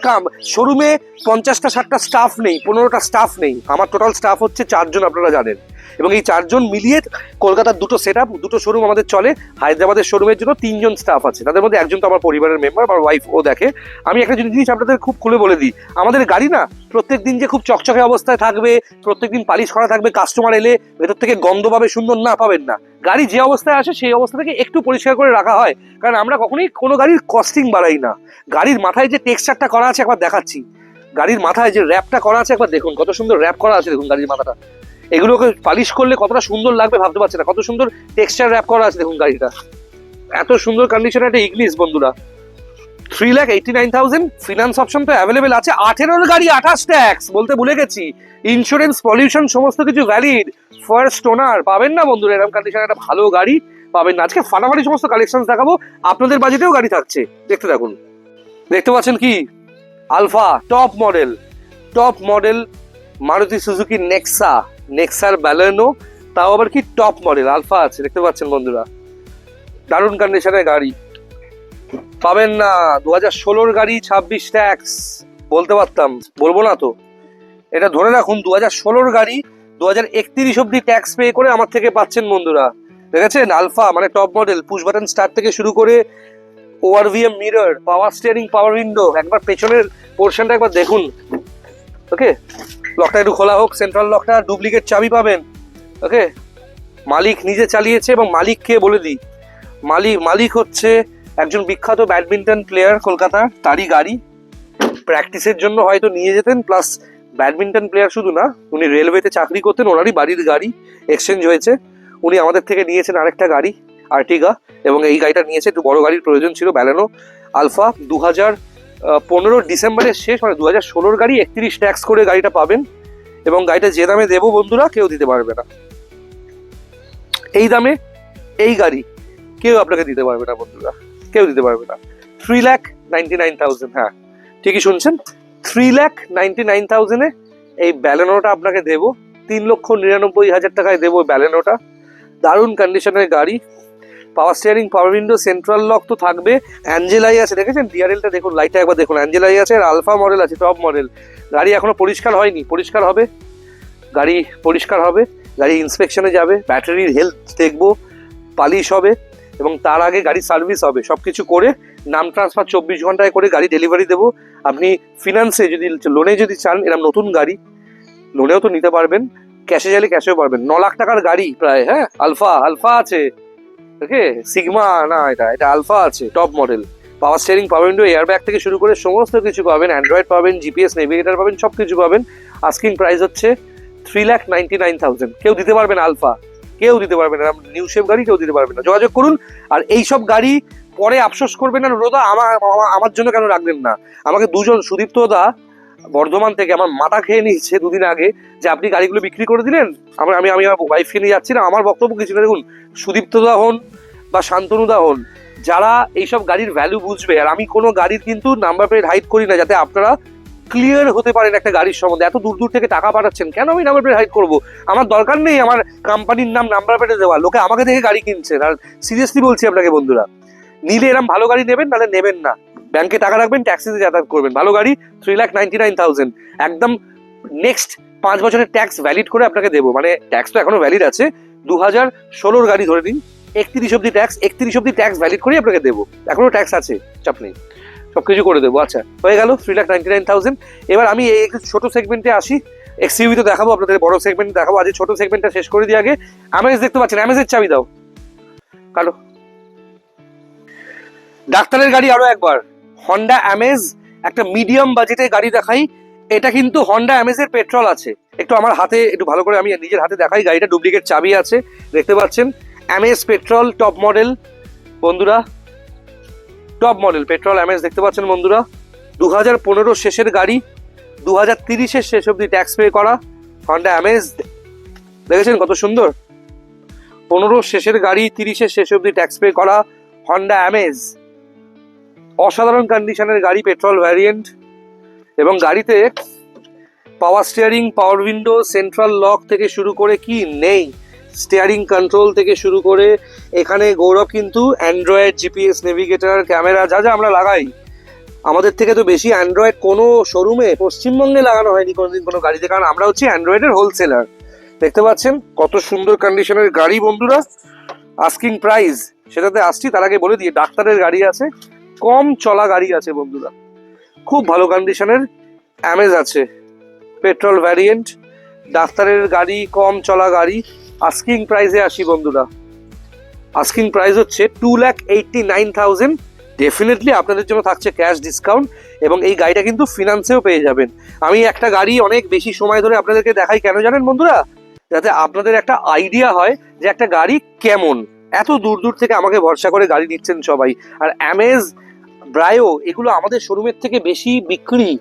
শোরুমে 50টা 60টা স্টাফ নেই, 15টা স্টাফ নেই, আমার টোটাল স্টাফ হচ্ছে 4 জন, আপনারা জানেন। এবং এই 4 জন মিলিয়ে কলকাতার দুটো সেট আপ, দুটো শোরুম আমাদের চলে। হায়দ্রাবাদের শোরুমের জন্য 3 জন স্টাফ আছে, তাদের মধ্যে একজন তো আমার পরিবারের মেম্বার, আমার ওয়াইফ, ও দেখে। আমি একটা জিনিস আপনাদের খুব খুলে বলে দিই, আমাদের গাড়ি না প্রত্যেক দিন যে খুব চকচকে অবস্থায় থাকবে, প্রত্যেকদিন পালিশ করা থাকবে, কাস্টমার এলে ভেতর থেকে গন্ধ পাবে, সুন্দর না পাবেন না। গাড়ি যে অবস্থায় আসে সেই অবস্থা থেকে একটু পরিষ্কার করে রাখা হয়, কারণ আমরা কখনোই কোনো গাড়ির কস্টিং বাড়াই না। গাড়ির মাথায় যে টেক্সচারটা করা আছে একবার দেখাচ্ছি, গাড়ির মাথায় যে র্যাপটা করা আছে একবার দেখুন, কত সুন্দর র্যাপ করা আছে দেখুন গাড়ির মাথাটা। এগুলোকে পালিশ করলে কতটা সুন্দর লাগবে ভাবতে পারছে না, কত সুন্দর টেক্সচার র্যাপ করা আছে দেখুন গাড়িটা। এত সুন্দর কন্ডিশনে একটা ইগনিস বন্ধুরা, 3,89,000। ফিনান্স অপশন তো অ্যাভেলেবেল আছে। 18 গাড়ি 28 ট্যাক্স বলতে ভুলে গেছি, ইন্স্যুরেন্স, পলিউশন সমস্ত কিছু ভ্যালিড, ফার্স্ট ওনার পাবেন না বন্ধুরা, এরকম কন্ডিশনে একটা ভালো গাড়ি পাবেন না। আজকে ফাটাফাটি সমস্ত কালেকশন দেখাবো, আপনাদের বাজেটেও গাড়ি থাকছে, দেখতে থাকুন। দেখতে পাচ্ছেন কি, alpha top model Maruti Suzuki নেক্সার ব্যালেনো, তাও আবার কি টপ মডেল আলফা আছে, দেখতে পাচ্ছেন বন্ধুরা, দারুণ কন্ডিশনের গাড়ি পাবেন না। 2016 গাড়ি, 26 ট্যাক্স বলতে পারতাম, বলবো না তো, এটা ধরে রাখুন 2016 গাড়ি 2031 অব্দি ট্যাক্স পে করে আমার থেকে পাচ্ছেন বন্ধুরা। দেখেছেন, আলফা মানে top model, push button start থেকে শুরু করে ORVM mirror, power steering, power window, একবার পেছনের পোর্শনটা একবার দেখুন। ওকে, লকটা একটু খোলা হোক, সেন্ট্রাল লকটা, ডুপ্লিকেট চাবি পাবেন। ওকে, মালিক নিজে চালিয়েছে, এবং মালিককে বলে দিই, মালিক হচ্ছে একজন বিখ্যাত ব্যাডমিন্টন প্লেয়ার কলকাতার, তারই গাড়ি। প্র্যাকটিসের জন্য হয়তো নিয়ে যেতেন, প্লাস ব্যাডমিন্টন প্লেয়ার শুধু না, উনি রেলওয়েতে চাকরি করতেন, ওনারই বাড়ির গাড়ি এক্সচেঞ্জ হয়েছে, উনি আমাদের থেকে নিয়েছেন আরেকটা গাড়ি আর্টিগা, এবং এই গাড়িটা নিয়েছে, একটু বড় গাড়ির প্রয়োজন ছিল, ব্যালেনো আলফা। 2015 ডিসেম্বরের শেষ, মানে 2016 গাড়ি, 31 ট্যাক্স করে গাড়িটা পাবেন। এবং গাড়িটা যে দামে দেবো বন্ধুরা কেউ দিতে পারবে না, এই দামে এই গাড়ি কেউ আপনাকে দিতে পারবে না বন্ধুরা, কেউ দিতে পারবে না। 3,99,000, হ্যাঁ ঠিকই শুনছেন, 3,99,000 এই ব্যালেনোটা আপনাকে দেবো, 3,99,000 টাকায় দেবো ব্যালেনোটা। দারুণ কন্ডিশনের গাড়ি, পাওয়ার steering, power window, central lock তো থাকবে, অ্যাঞ্জেলাই আছে, দেখেছেন ডিআরএলটা দেখুন, লাইটটা একবার দেখুন, অ্যাঞ্জেলাই আছে, আর আলফা মডেল আছে, টপ মডেল। গাড়ি এখনো পরিষ্কার হয়নি, পরিষ্কার হবে, গাড়ি পরিষ্কার হবে, গাড়ি ইন্সপেকশনে যাবে, ব্যাটারির হেলথ দেখবো, পালিশ হবে, এবং তার আগে গাড়ি সার্ভিস হবে। সবকিছু করে নাম ট্রান্সফার 24 ঘন্টায় করে গাড়ি ডেলিভারি দেবো। আপনি ফিনান্সে যদি, লোনে যদি চান, এরকম নতুন গাড়ি লোনেও তো নিতে পারবেন, ক্যাশে চাইলে ক্যাশেও পারবেন। 9 লাখ টাকার গাড়ি প্রায়, হ্যাঁ আলফা আছে। ওকে, সিগমা না, এটা আলফা আছে, top model, power steering, power window, airbag থেকে শুরু করে সমস্ত কিছু পাবেন, অ্যান্ড্রয়েড পাবেন, জিপিএস নেভিগেটর পাবেন, সব কিছু পাবেন। আস্কিং প্রাইস হচ্ছে 3,99,000। কেউ দিতে পারবেন আলফা, কেউ দিতে পারবেন না, নিউ শেপ গাড়ি কেউ দিতে পারবেন না। যোগাযোগ করুন। আর এইসব গাড়ি পরে আফসোস করবেন না, রোদা আমার জন্য কেন রাখবেন না। আমাকে দুজন, সুদীপ্ত দা বর্ধমান থেকে আমার মাথা খেয়ে নিচ্ছে দুদিন আগে, যে আপনি গাড়িগুলো বিক্রি করে দিলেন, আমি আমার ওয়াইফকে নিয়ে যাচ্ছি না। আমার বক্তব্য কিছু না, দেখুন সুদীপ্ত দা হন বা শান্তনু দা হন, যারা এইসব গাড়ির ভ্যালু বুঝবে, আর আমি কোনো গাড়ির কিন্তু নাম্বার প্লেট হাইড করি না, যাতে আপনারা ক্লিয়ার হতে পারেন একটা গাড়ির সম্বন্ধে। এত দূর থেকে টাকা পাঠাচ্ছেন, কেন আমি নাম্বার প্লেট হাইড করবো? আমার দরকার নেই আমার কোম্পানির নাম নাম্বার প্লেটে দেওয়া, লোকে আমাকে দেখে গাড়ি কিনছেন। আর সিরিয়াসলি বলছি আপনাকে বন্ধুরা, নিলে এরকম ভালো গাড়ি নেবেন, নাহলে নেবেন না। ব্যাংকে টাকা রাখবেন, ট্যাক্সিতে যাতায়াত করবেন, ভালো গাড়ি 3,99,000 একদম নেক্সট 5 বছরের ট্যাক্স ভ্যালিড করে আপনাকে দেবো, মানে ট্যাক্স তো এখনো ভ্যালিড আছে, 2016 গাড়ি ধরে নিন, 31 অব্দি ট্যাক্স ভ্যালিড করে আপনাকে দেবো, এখনো ট্যাক্স আছে, চাপ নেই, সবকিছু করে দেবো। আচ্ছা হয়ে গেল 3,99,000। এবার আমি এই ছোট সেগমেন্টে আসি, এক্সইউভি তো দেখাবো আপনাদের, বড় সেগমেন্ট দেখাবো, আজ ছোট সেগমেন্টটা শেষ করে দিয়ে আগে অ্যামেজ দেখতে পাচ্ছেন, অ্যামেজের চাবি দাও কালো। ডাক্তারের গাড়ি আরো একবার, হন্ডা অ্যামেজ, একটা মিডিয়াম বাজেটের গাড়ি দেখাই। এটা কিন্তু হন্ডা অ্যামেজের পেট্রোল আছে, একটু আমার হাতে একটু ভালো করে আমি নিজের হাতে দেখাই, গাড়িটা ডুপ্লিকেট চাবি আছে দেখতে পাচ্ছেন। অ্যামেজ পেট্রোল টপ মডেল বন্ধুরা, টপ মডেল পেট্রোল অ্যামেজ দেখতে পাচ্ছেন বন্ধুরা। 2015 শেষের গাড়ি, 2030-এর শেষ অব্দি ট্যাক্স পে করা হন্ডা অ্যামেজ, দেখেছেন কত সুন্দর, 15 শেষের গাড়ি, 30-এর শেষ অব্দি ট্যাক্স পে করা হন্ডা অ্যামেজ, অসাধারণ কন্ডিশনের গাড়ি, পেট্রোল ভ্যারিয়েন্ট। এবং গাড়িতে পাওয়ার steering, power window, central lock থেকে শুরু করে কি নেই, স্টিয়ারিং কন্ট্রোল থেকে শুরু করে এখানে গৌরব কিন্তু অ্যান্ড্রয়েড, জিপিএস, নেভিগেটর, ক্যামেরা যা যা আমরা লাগাই, আমাদের থেকে তো বেশি অ্যান্ড্রয়েড কোনো শোরুমে পশ্চিমবঙ্গে লাগানো হয়নি কোনোদিন কোনো গাড়িতে, কারণ আমরা হচ্ছি অ্যান্ড্রয়েডের হোলসেলার। দেখতে পাচ্ছেন কত সুন্দর কন্ডিশনের গাড়ি বন্ধুরা। আস্কিং প্রাইস সেটাতে আসছি, তার আগে বলে দিয়ে ডাক্তারের গাড়ি আছে, কম চলা গাড়ি আছে বন্ধুরা, খুব ভালো কন্ডিশনের অ্যামেজ আছে, পেট্রোল ভ্যারিয়েন্ট, ডাক্তারের গাড়ি, কম চলা গাড়ি। আস্কিং প্রাইসে আসি বন্ধুরা, আস্কিং প্রাইস হচ্ছে 2,89,000। ডেফিনেটলি আপনাদের জন্য থাকছে ক্যাশ ডিসকাউন্ট, এবং এই গাড়িটা কিন্তু ফিনান্সেও পেয়ে যাবেন। আমি একটা গাড়ি অনেক বেশি সময় ধরে আপনাদেরকে দেখাই কেন জানেন বন্ধুরা, যাতে আপনাদের একটা আইডিয়া হয় যে একটা গাড়ি কেমন। এত দূর দূর থেকে আমাকে ভরসা করে গাড়ি নিচ্ছেন সবাই, আর অ্যামেজ, ব্রায়ো এগুলো আমাদের শোরুমের থেকে বেশি বিক্রি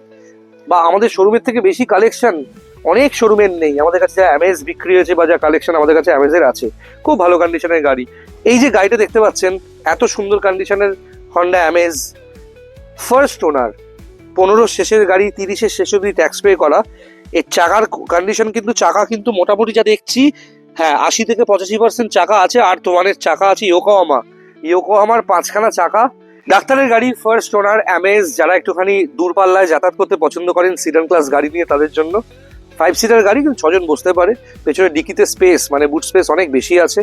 বা আমাদের শোরুমের থেকে বেশি কালেকশন অনেক শোরুমের নেই। আমাদের কাছে যা অ্যামেজ বিক্রি হয়েছে বা যা কালেকশন আমাদের কাছে অ্যামেজের আছে, খুব ভালো কন্ডিশনের গাড়ি। এই যে গাড়িটা দেখতে পাচ্ছেন এত সুন্দর কন্ডিশনের হন্ডা অ্যামেজ, ফার্স্ট ওনার, 15 শেষের গাড়ি, 30-এর শেষ অব্দি ট্যাক্স পে করা। এর চাকার কন্ডিশন কিন্তু, চাকা কিন্তু মোটামুটি যা দেখছি, হ্যাঁ 80 থেকে 85% চাকা আছে, আর তোমাদের চাকা আছে ইয়োকোহামার 5খানা চাকা। ডাক্তারের গাড়ি, ফার্স্ট ওনার অ্যামেজ, যারা একটুখানি দূরপাল্লায় যাতায়াত করতে পছন্দ করেন সিডান ক্লাস গাড়ি নিয়ে, তাদের জন্য 5 সিটার গাড়ি, কিন্তু 6 জন বসতে পারে, পেছনে ডিকিতে স্পেস মানে বুট স্পেস অনেক বেশি আছে।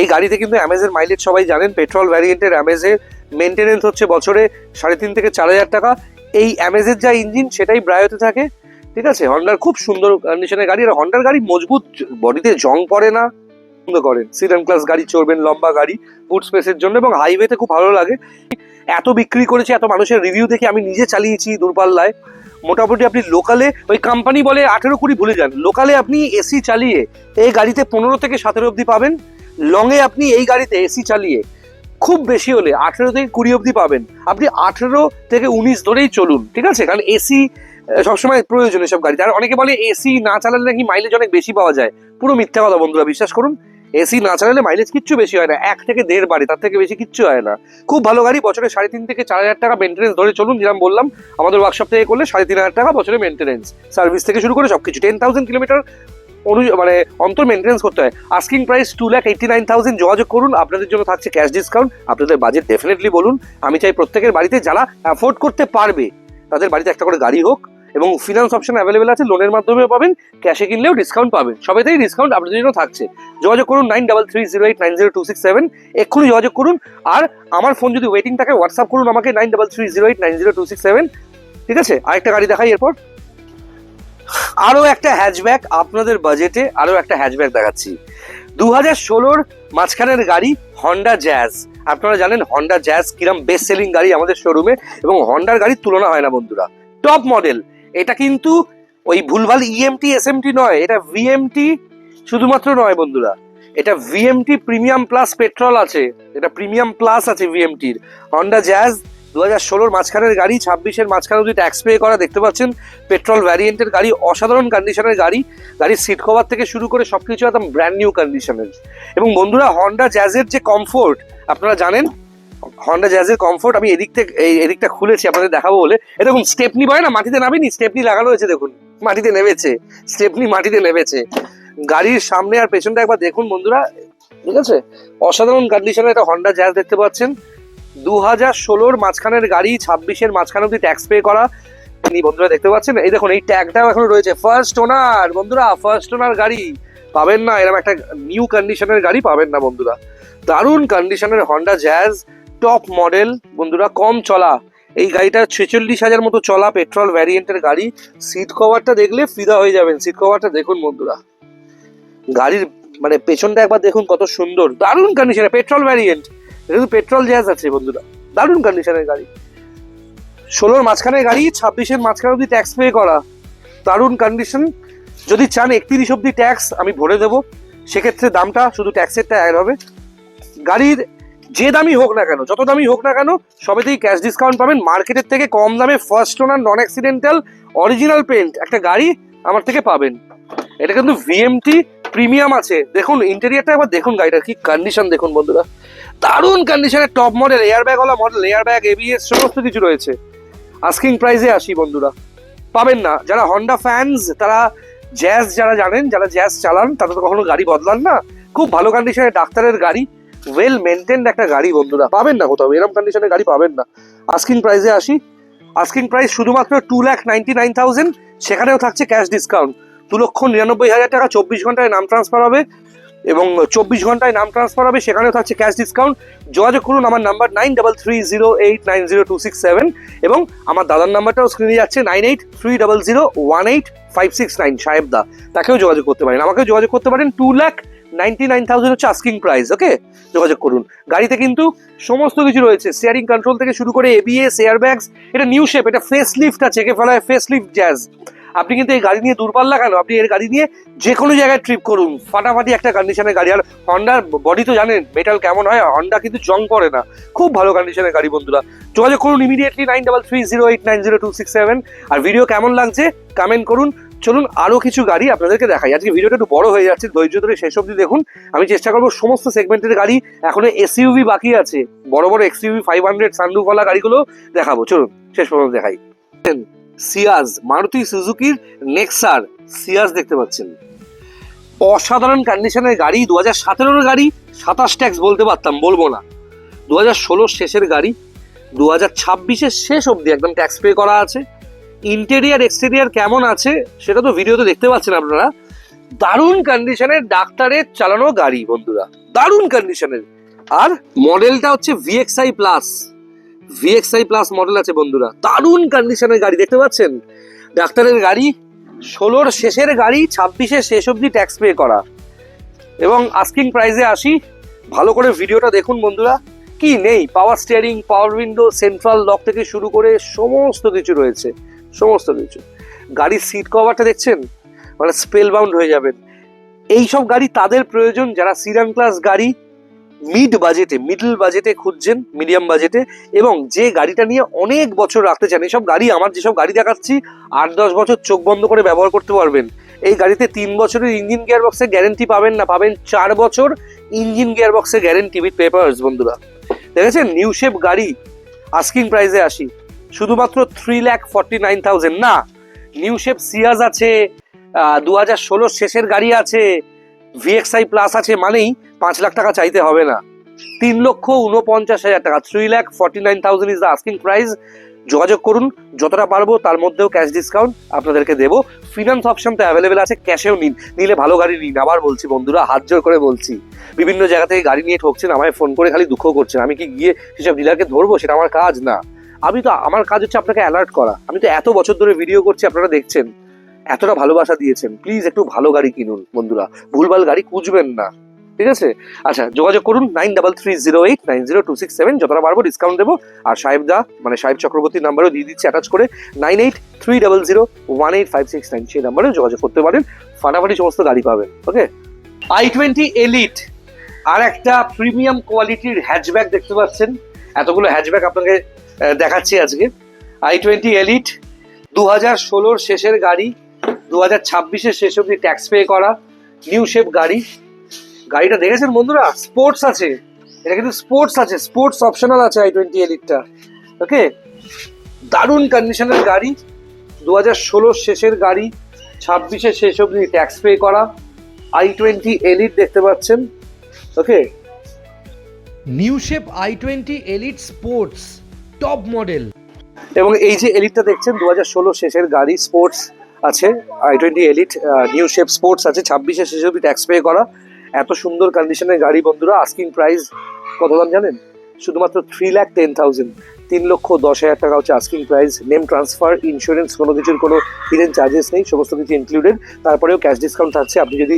এই গাড়িতে কিন্তু অ্যামেজের মাইলেজ সবাই জানেন, পেট্রোল ভ্যারিয়েন্টের অ্যামেজের মেনটেনেন্স হচ্ছে বছরে 3,500 থেকে 4,000 টাকা। এই অ্যামেজের যা ইঞ্জিন সেটাই ব্রায়োতে থাকে, ঠিক আছে। হন্ডার খুব সুন্দর কন্ডিশনের গাড়ি, আর হন্ডার গাড়ি মজবুত, বডিতে জং পড়ে না, সুন্দর করেন। সিডান ক্লাস গাড়ি চড়বেন, লম্বা গাড়ি, বুট স্পেসের জন্য, এবং হাইওয়েতে খুব ভালো লাগে। এত বিক্রি করেছে, এত মানুষের রিভিউ দেখে আমি নিজে চালিয়েছি দূরপাল্লায়। মোটামুটি আপনি লোকালে, ওই কোম্পানি বলে 18-20 ভুলে যান, লোকালে আপনি এসি চালিয়ে এই গাড়িতে 15 থেকে 17 অব্দি পাবেন। লংয়ে আপনি এই গাড়িতে এসি চালিয়ে খুব বেশি হলে 18 থেকে 20 অব্দি পাবেন। আপনি 18 থেকে 19 ধরেই চলুন, ঠিক আছে, কারণ এসি সবসময় প্রয়োজন এসব গাড়িতে। আর অনেকে বলে এসি না চালালে নাকি মাইলেজ অনেক বেশি পাওয়া যায়, পুরো মিথ্যা কথা বন্ধুরা, বিশ্বাস করুন। এসি না চালালে মাইলেজ কিচ্ছু বেশি হয় না, 1 থেকে 1.5 বাড়ে, তার থেকে বেশি কিচ্ছু হয় না। খুব ভালো গাড়ি, বছরে 3,500 থেকে 4,000 টাকা মেনটেন্স ধরে চলুন, যেরকম বললাম আমাদের ওয়ার্কশপ থেকে করলে 3,500 টাকা বছরে মেনটেন্স, সার্ভিস থেকে শুরু করে সবকিছু 10,000 কিলোমিটার মানে অন্তর মেনটেন্স করতে হয়। Asking price 2,89,000। যোগাযোগ করুন, আপনাদের জন্য থাকছে ক্যাশ ডিসকাউন্ট। আপনাদের বাজেট ডেফিনেটলি বলুন, আমি চাই প্রত্যেকের বাড়িতে যারা অ্যাফোর্ড করতে পারবে তাদের বাড়িতে একটা করে গাড়ি হোক, এবং ফিনান্স অপশন অ্যাভেলেবেল আছে, লোনের মাধ্যমে পাবেন, ক্যাশে কিনলেও ডিসকাউন্ট পাবেন, সবেতেই ডিসকাউন্ট আপনাদের জন্য থাকছে। যোগাযোগ করুন 9330890267, এক্ষুনি যোগাযোগ করুন। আর আমার ফোন যদি ওয়েটিং থাকে হোয়াটসঅ্যাপ করুন আমাকে 9330890267, ঠিক আছে। আরেকটা গাড়ি দেখাই এরপর, আরও একটা হ্যাচব্যাক আপনাদের বাজেটে, আরও একটা হ্যাচব্যাক দেখাচ্ছি। 2016-র মাঝখানের গাড়ি হন্ডা জ্যাজ। আপনারা জানেন হন্ডা জ্যাজ কিরম বেস্ট সেলিং গাড়ি আমাদের শোরুমে, এবং হন্ডার গাড়ির তুলনা হয় না বন্ধুরা, টপ মডেল। এটা কিন্তু ওই ভুলভাল ইএমটি এসএমটি নয়, এটা ভিএমটি শুধুমাত্র নয় বন্ধুরা, এটা ভিএমটি প্রিমিয়াম প্লাস পেট্রোল আছে, এটা প্রিমিয়াম প্লাস আছে ভিএমটির। হন্ডা জ্যাজ 2016-র মাঝখানের গাড়ি, 26-এর মাঝখানে যদি ট্যাক্স পে করা, দেখতে পাচ্ছেন পেট্রোল ভ্যারিয়েন্টের গাড়ি, অসাধারণ কন্ডিশনের গাড়ি। গাড়ির সিট কভার থেকে শুরু করে সবকিছু একদম ব্র্যান্ড নিউ কন্ডিশনের। এবং বন্ধুরা হন্ডা জ্যাজের যে কমফোর্ট আপনারা জানেন, হন্ডা জ্যাজের কমফোর্ট, আমি এদিকটা খুলেছি আপনাদের দেখাবো বলে। এরকম স্টেপনি বয় না, মাটিতে নামেনি, স্টেপনি লাগানো হয়েছে, দেখুন মাটিতে নেমেছে, স্টেপনি মাটিতে নেমেছে। গাড়ির সামনে আর পেছনটা একবার দেখুন বন্ধুরা, ঠিক আছে, অসাধারণ কন্ডিশনের একটা হন্ডা জ্যাজ দেখতে পাচ্ছেন। 2016-র মাঝখানের গাড়ি, 26-এর মাঝখানে অব্দি ট্যাক্স পে করা, বন্ধুরা দেখতে পাচ্ছেন, এই দেখুন এই ট্যাগটাও এখন রয়েছে, ফার্স্ট ওনার বন্ধুরা, ফার্স্ট ওনার গাড়ি পাবেন না, এরকম একটা নিউ কন্ডিশনের গাড়ি পাবেন না বন্ধুরা। দারুণ কন্ডিশনের হন্ডা জ্যাজ টপ মডেল বন্ধুরা, কম চলা এই গাড়িটা 46,000 মতো চলা পেট্রোল ভ্যারিয়েন্টের গাড়ি। সিট কভারটা দেখলে ফিদা হয়ে যাবেন, সিট কভারটা দেখুন বন্ধুরা, গাড়ির মানে পেছনটা একবার দেখুন কত সুন্দর, দারুণ কন্ডিশনে পেট্রোল ভ্যারিয়েন্ট, কিন্তু পেট্রোল জ্যাজ আছে বন্ধুরা, দারুণ কন্ডিশনের গাড়ি। 16-র মাঝখানে গাড়ি, 26-এর মাঝখানে অব্দি ট্যাক্স পে করা, দারুণ কন্ডিশন। যদি চান 31 অব্দি ট্যাক্স আমি ভরে দেবো, সেক্ষেত্রে দামটা শুধু ট্যাক্সেরটা অ্যাড হবে। গাড়ির যে দামই হোক না কেন, যত দামই হোক না কেন, সবেতেই ক্যাশ ডিসকাউন্ট পাবেন। মার্কেটের থেকে কম দামে ফার্স্ট ওনার নন অ্যাক্সিডেন্টাল অরিজিনাল পেন্ট একটা গাড়ি আমার থেকে পাবেন। এটা কিন্তু ভিএমটি প্রিমিয়াম আছে, দেখুন ইন্টেরিয়ারটা একবার দেখুন, গাড়িটার কি কন্ডিশন দেখুন বন্ধুরা, দারুণ কন্ডিশনের টপ মডেল, এয়ারব্যাগওয়ালা মডেল, এয়ারব্যাগ এবিএস সমস্ত কিছু রয়েছে। আস্কিং প্রাইসে আসি বন্ধুরা, পাবেন না। যারা হন্ডা ফ্যানস তারা জ্যাজ, যারা জানেন, যারা জ্যাজ চালান তারা তো কখনো গাড়ি বদলান না, খুব ভালো কন্ডিশনের ডাক্তারের গাড়ি, ওয়েল মেনটেন্ড একটা গাড়ি বন্ধুরা, পাবেন না কোথাও, এরকম কন্ডিশনের গাড়ি পাবেন না। আস্কিং প্রাইসে আসি, আস্কিং প্রাইস শুধুমাত্র 2,99,000, সেখানেও থাকছে ক্যাশ ডিসকাউন্ট 2,99,000 টাকা। 24 ঘন্টায় নাম ট্রান্সফার হবে এবং 24 ঘন্টায় নাম ট্রান্সফার হবে, সেখানেও থাকছে ক্যাশ ডিসকাউন্ট। যোগাযোগ করুন আমার নাম্বার 9330890267 এবং আমার দাদার নাম্বারটাও স্ক্রিনে যাচ্ছে 9830018569 সাহেব দা, তাকেও যোগাযোগ করতে পারেন, আমাকেও যোগাযোগ করতে পারেন। 2,99,000 হচ্ছে আস্কিং প্রাইস, ওকে, যোগাযোগ করুন। গাড়িতে কিন্তু সমস্ত কিছু রয়েছে, স্টিয়ারিং কন্ট্রোল থেকে শুরু করে এবিএস, এয়ারব্যাগস, এটা নিউ শেপ, এটা ফেস লিফট আছে, একে ফেলায় ফেস লিফট জ্যাজ। আপনি কিন্তু এই গাড়ি নিয়ে দূরপাল্লা কেন, আপনি এর গাড়ি নিয়ে যে কোনো জায়গায় ট্রিপ করুন, ফাটাফাটি একটা কন্ডিশনের গাড়ি। আর হন্ডার বডি তো জানেন মেটাল কেমন হয়, হন্ডা কিন্তু জং করে না, খুব ভালো কন্ডিশনের গাড়ি বন্ধুরা। যোগাযোগ করুন ইমিডিয়েটলি 9330890267। আর ভিডিও কেমন লাগছে কমেন্ট করুন। চলুন আরো কিছু গাড়ি আপনাদেরকে দেখাই, আজকে ভিডিওটা একটু বড় হয়ে যাচ্ছে, ধৈর্য ধরে শেষ অবধি দেখুন। আমি চেষ্টা করবো সমস্ত সেগমেন্টের গাড়ি, এখনো এসইউভি বাকি আছে, বড় বড় এক্সইউভি 500 সানরুফওয়ালা গাড়িগুলো দেখাবো, চলুন শেষ পর্যন্ত দেখাই। সিয়াজ, মারুতি সুজুকির নেক্সার সিয়াজ দেখতে পাচ্ছেন, অসাধারণ কন্ডিশনের গাড়ি, 2017-এর গাড়ি, 27 ট্যাক্স বলতে পারতাম, বলবো না, 2016 শেষের গাড়ি, 2026-এর শেষ অবধি একদম ট্যাক্স পে করা আছে। ইন্টেরিয়ার এক্সটেরিয়ার কেমন আছে সেটা তো ভিডিওতে দেখতে পাচ্ছেন আপনারা, দারুণ কন্ডিশনের ডাক্তারের চালানো গাড়ি বন্ধুরা, দারুণ কন্ডিশনের। আর মডেলটা হচ্ছে VXI plus, VXI plus model আছে বন্ধুরা, দারুণ কন্ডিশনের গাড়ি দেখতে পাচ্ছেন, ডাক্তারের গাড়ি, 16-র শেষের গাড়ি, 26-এর শেষ অবধি ট্যাক্স পে করা। এবং আস্কিং প্রাইসে আসি, ভালো করে ভিডিওটা দেখুন বন্ধুরা, কি নেই, পাওয়ার steering, power window, central lock থেকে শুরু করে সমস্ত কিছু রয়েছে, সমস্ত কিছু। গাড়ির সিট কভারটা দেখছেন, মানে স্পেল বাউন্ড হয়ে যাবেন। এইসব গাড়ি তাদের প্রয়োজন যারা সিডান ক্লাস গাড়ি মিডল বাজেটে খুঁজছেন, মিডিয়াম বাজেটে, এবং যে গাড়িটা নিয়ে অনেক বছর রাখতে চান। এইসব গাড়ি, আমার যেসব গাড়ি দেখাচ্ছি 8-10 বছর চোখ বন্ধ করে ব্যবহার করতে পারবেন। এই গাড়িতে 3 বছরের ইঞ্জিন গিয়ার বক্সের গ্যারেন্টি পাবেন না, পাবেন 4 বছর ইঞ্জিন গিয়ার বক্সের গ্যারেন্টি উইথ পেপারস বন্ধুরা। দেখেছেন নিউ শেপ গাড়ি। আস্কিং প্রাইসে আসি, শুধুমাত্র 3,49,000 না, নিউ শেপ সিয়াজ আছে, 2016 শেষের গাড়ি আছে, ভিএক্সআই প্লাস আছে, মানেই 5 লাখ টাকা চাইতে হবে না, 3,49,000 টাকা, 3,49,000 ইজ দ্য আস্কিং প্রাইস। যোগাযোগ করুন, যতটা পারবো তার মধ্যেও ক্যাশ ডিসকাউন্ট আপনাদেরকে দেবো। ফিনান্স অপশন তো অ্যাভেলেবেল আছে, ক্যাশেও নিন, নিলে ভালো গাড়ি নিন। আবার বলছি বন্ধুরা, হাত জোর করে বলছি, বিভিন্ন জায়গা থেকে গাড়ি নিয়ে ঠকছেন, আমায় ফোন করে খালি দুঃখ করছেন, আমি কি গিয়ে সেসব ডিলারকে ধরবো? সেটা আমার কাজ না। আমার কাজ হচ্ছে আপনাকে অ্যালার্ট করা। আমি তো এত বছর ধরে ভিডিও করছি, আপনারা দেখছেন, এতটা ভালোবাসা দিয়েছেন, প্লিজ একটু ভালো গাড়ি কিনুন বন্ধুরা, ভুলভাল গাড়ি খুঁজবেন না, ঠিক আছে? আচ্ছা, যোগাযোগ করুন 9330890267, যতটা পারবো ডিসকাউন্ট দেবো। আর সাহেব চক্রবর্তীর নাম্বারও দিয়ে দিচ্ছি অ্যাটাচ করে, 9830018569, সেই নাম্বারে যোগাযোগ করতে পারেন, ফাটাফাটি সমস্ত গাড়ি পাবেন, ওকে। i20 এলিট, আর একটা প্রিমিয়াম কোয়ালিটির হ্যাচব্যাক দেখতে পাচ্ছেন, এতগুলো হ্যাচব্যাক আপনাকে দেখাচ্ছি আজকে। i20 এলিট 2016-র শেষের গাড়ি, 2026-এর শেষ অবধি ট্যাক্স পে করা, নিউ শেপ গাড়ি। গাড়িটা দেখেছেন বন্ধুরা, স্পোর্টস আছে, এটা কিন্তু স্পোর্টস আছে, স্পোর্টস অপশনাল আছে i20 এলিটটা, ওকে। দারুণ কন্ডিশনের গাড়ি, 2016 শেষের গাড়ি, 26-এর শেষ অবধি ট্যাক্স পে করা, i20 এলিট দেখতে পাচ্ছেন, okay. New shape i20 elite sports top model, এবং এই যে এলিটটা দেখছেন 2016 শেষের গাড়ি, স্পোর্টস আছে, i20 elite new shape sports আছে, 26-এ শেষ অবধি ট্যাক্স পে করা। এত সুন্দর কন্ডিশনের গাড়ি বন্ধুরা। আস্কিং প্রাইস কত দাম জানেন? শুধুমাত্র 3,10,000, 3,10,000 টাকা হচ্ছে asking price. Name transfer, insurance, কোনো কিছুর কোনো হিডেন চার্জেস নেই, সমস্ত কিছু ইনক্লুডেড। তারপরেও ক্যাশ ডিসকাউন্ট থাকছে। আপনি যদি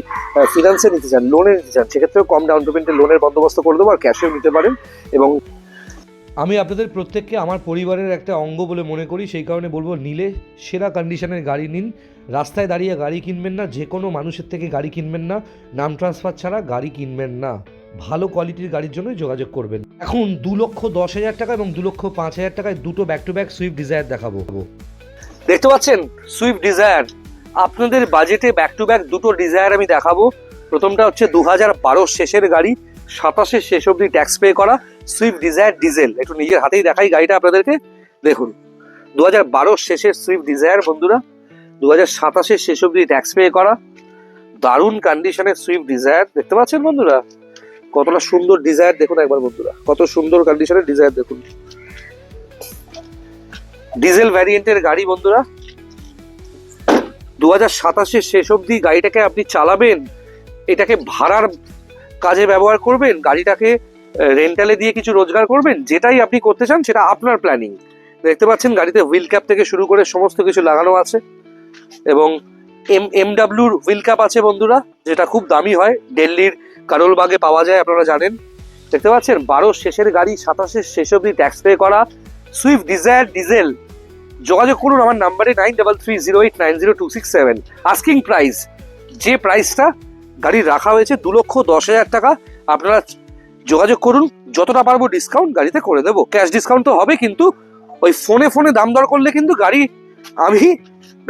ফিনান্সে নিতে চান, লোনে নিতে চান, সেক্ষেত্রেও কম ডাউন পেমেন্টের লোনের বন্দোবস্ত করে দেবো, আর ক্যাশেও নিতে পারেন। এবং আমি আপনাদের প্রত্যেককে আমার পরিবারের একটা অঙ্গ বলে মনে করি, সেই কারণে বলবো নিলে সেরা কন্ডিশনের গাড়ি নিন। রাস্তায় দাঁড়িয়ে গাড়ি কিনবেন না, যে কোনো মানুষের থেকে গাড়ি কিনবেন না, নাম ট্রান্সফার ছাড়া গাড়ি কিনবেন না। ভালো কোয়ালিটির গাড়ির জন্যই যোগাযোগ করবেন। এখন 2,10,000 টাকা এবং 2,05,000 টাকায় দুটো back to back Swift Dzire দেখাবো। দেখতে পাচ্ছেন সুইফট ডিজায়ার, আপনাদের বাজেটে ব্যাক টু ব্যাক দুটো ডিজায়ার আমি দেখাবো। প্রথমটা হচ্ছে 2012 শেষের গাড়ি, 27-এর শেষ অবধি ট্যাক্স পে করা সুইফট ডিজায়ার ডিজেল। একটু নিজের হাতেই দেখাই গাড়িটা আপনাদেরকে। দেখুন 2012 শেষের সুইফট ডিজায়ার বন্ধুরা, 2027-এর শেষ অবধি ট্যাক্স পে করা, দারুণ কন্ডিশনের সুইফট ডিজায়ার। দেখতে পাচ্ছেন বন্ধুরা কতটা সুন্দর ডিজায়ার, দেখুন একবার বন্ধুরা কত সুন্দর কন্ডিশনের ডিজায়ার দেখুন। ডিজেল ভ্যারিয়েন্টের গাড়ি বন্ধুরা, 2027-এর শেষ অবধি গাড়িটাকে আপনি চালাবেন, এটাকে ভাড়ার কাজে ব্যবহার করবেন, গাড়িটাকে রেন্টালে দিয়ে কিছু রোজগার করবেন, যেটাই আপনি করতে চান সেটা আপনার প্ল্যানিং। দেখতে পাচ্ছেন গাড়িতে হুইল ক্যাপ থেকে শুরু করে সমস্ত কিছু লাগানো আছে, এবং এমডাব্লিউর হুইল ক্যাপ আছে বন্ধুরা, যেটা খুব দামি হয়, দিল্লির কারোলবাগে পাওয়া যায়, আপনারা জানেন। দেখতে পাচ্ছেন 12 শেষের গাড়ি, 27-এর শেষ অবধি ট্যাক্স পে করা সুইফট ডিজায়ার ডিজেল। যোগাযোগ করুন আমার নাম্বারে 9330890267। আস্কিং প্রাইস, যে প্রাইসটা গাড়ি রাখা হয়েছে 2,10,000 টাকা। আপনারা যোগাযোগ করুন, যতটা পারবো ডিসকাউন্ট গাড়িতে করে দেবো। ক্যাশ ডিসকাউন্ট তো হবে, কিন্তু ওই ফোনে দাম দর করলে কিন্তু গাড়ি আমি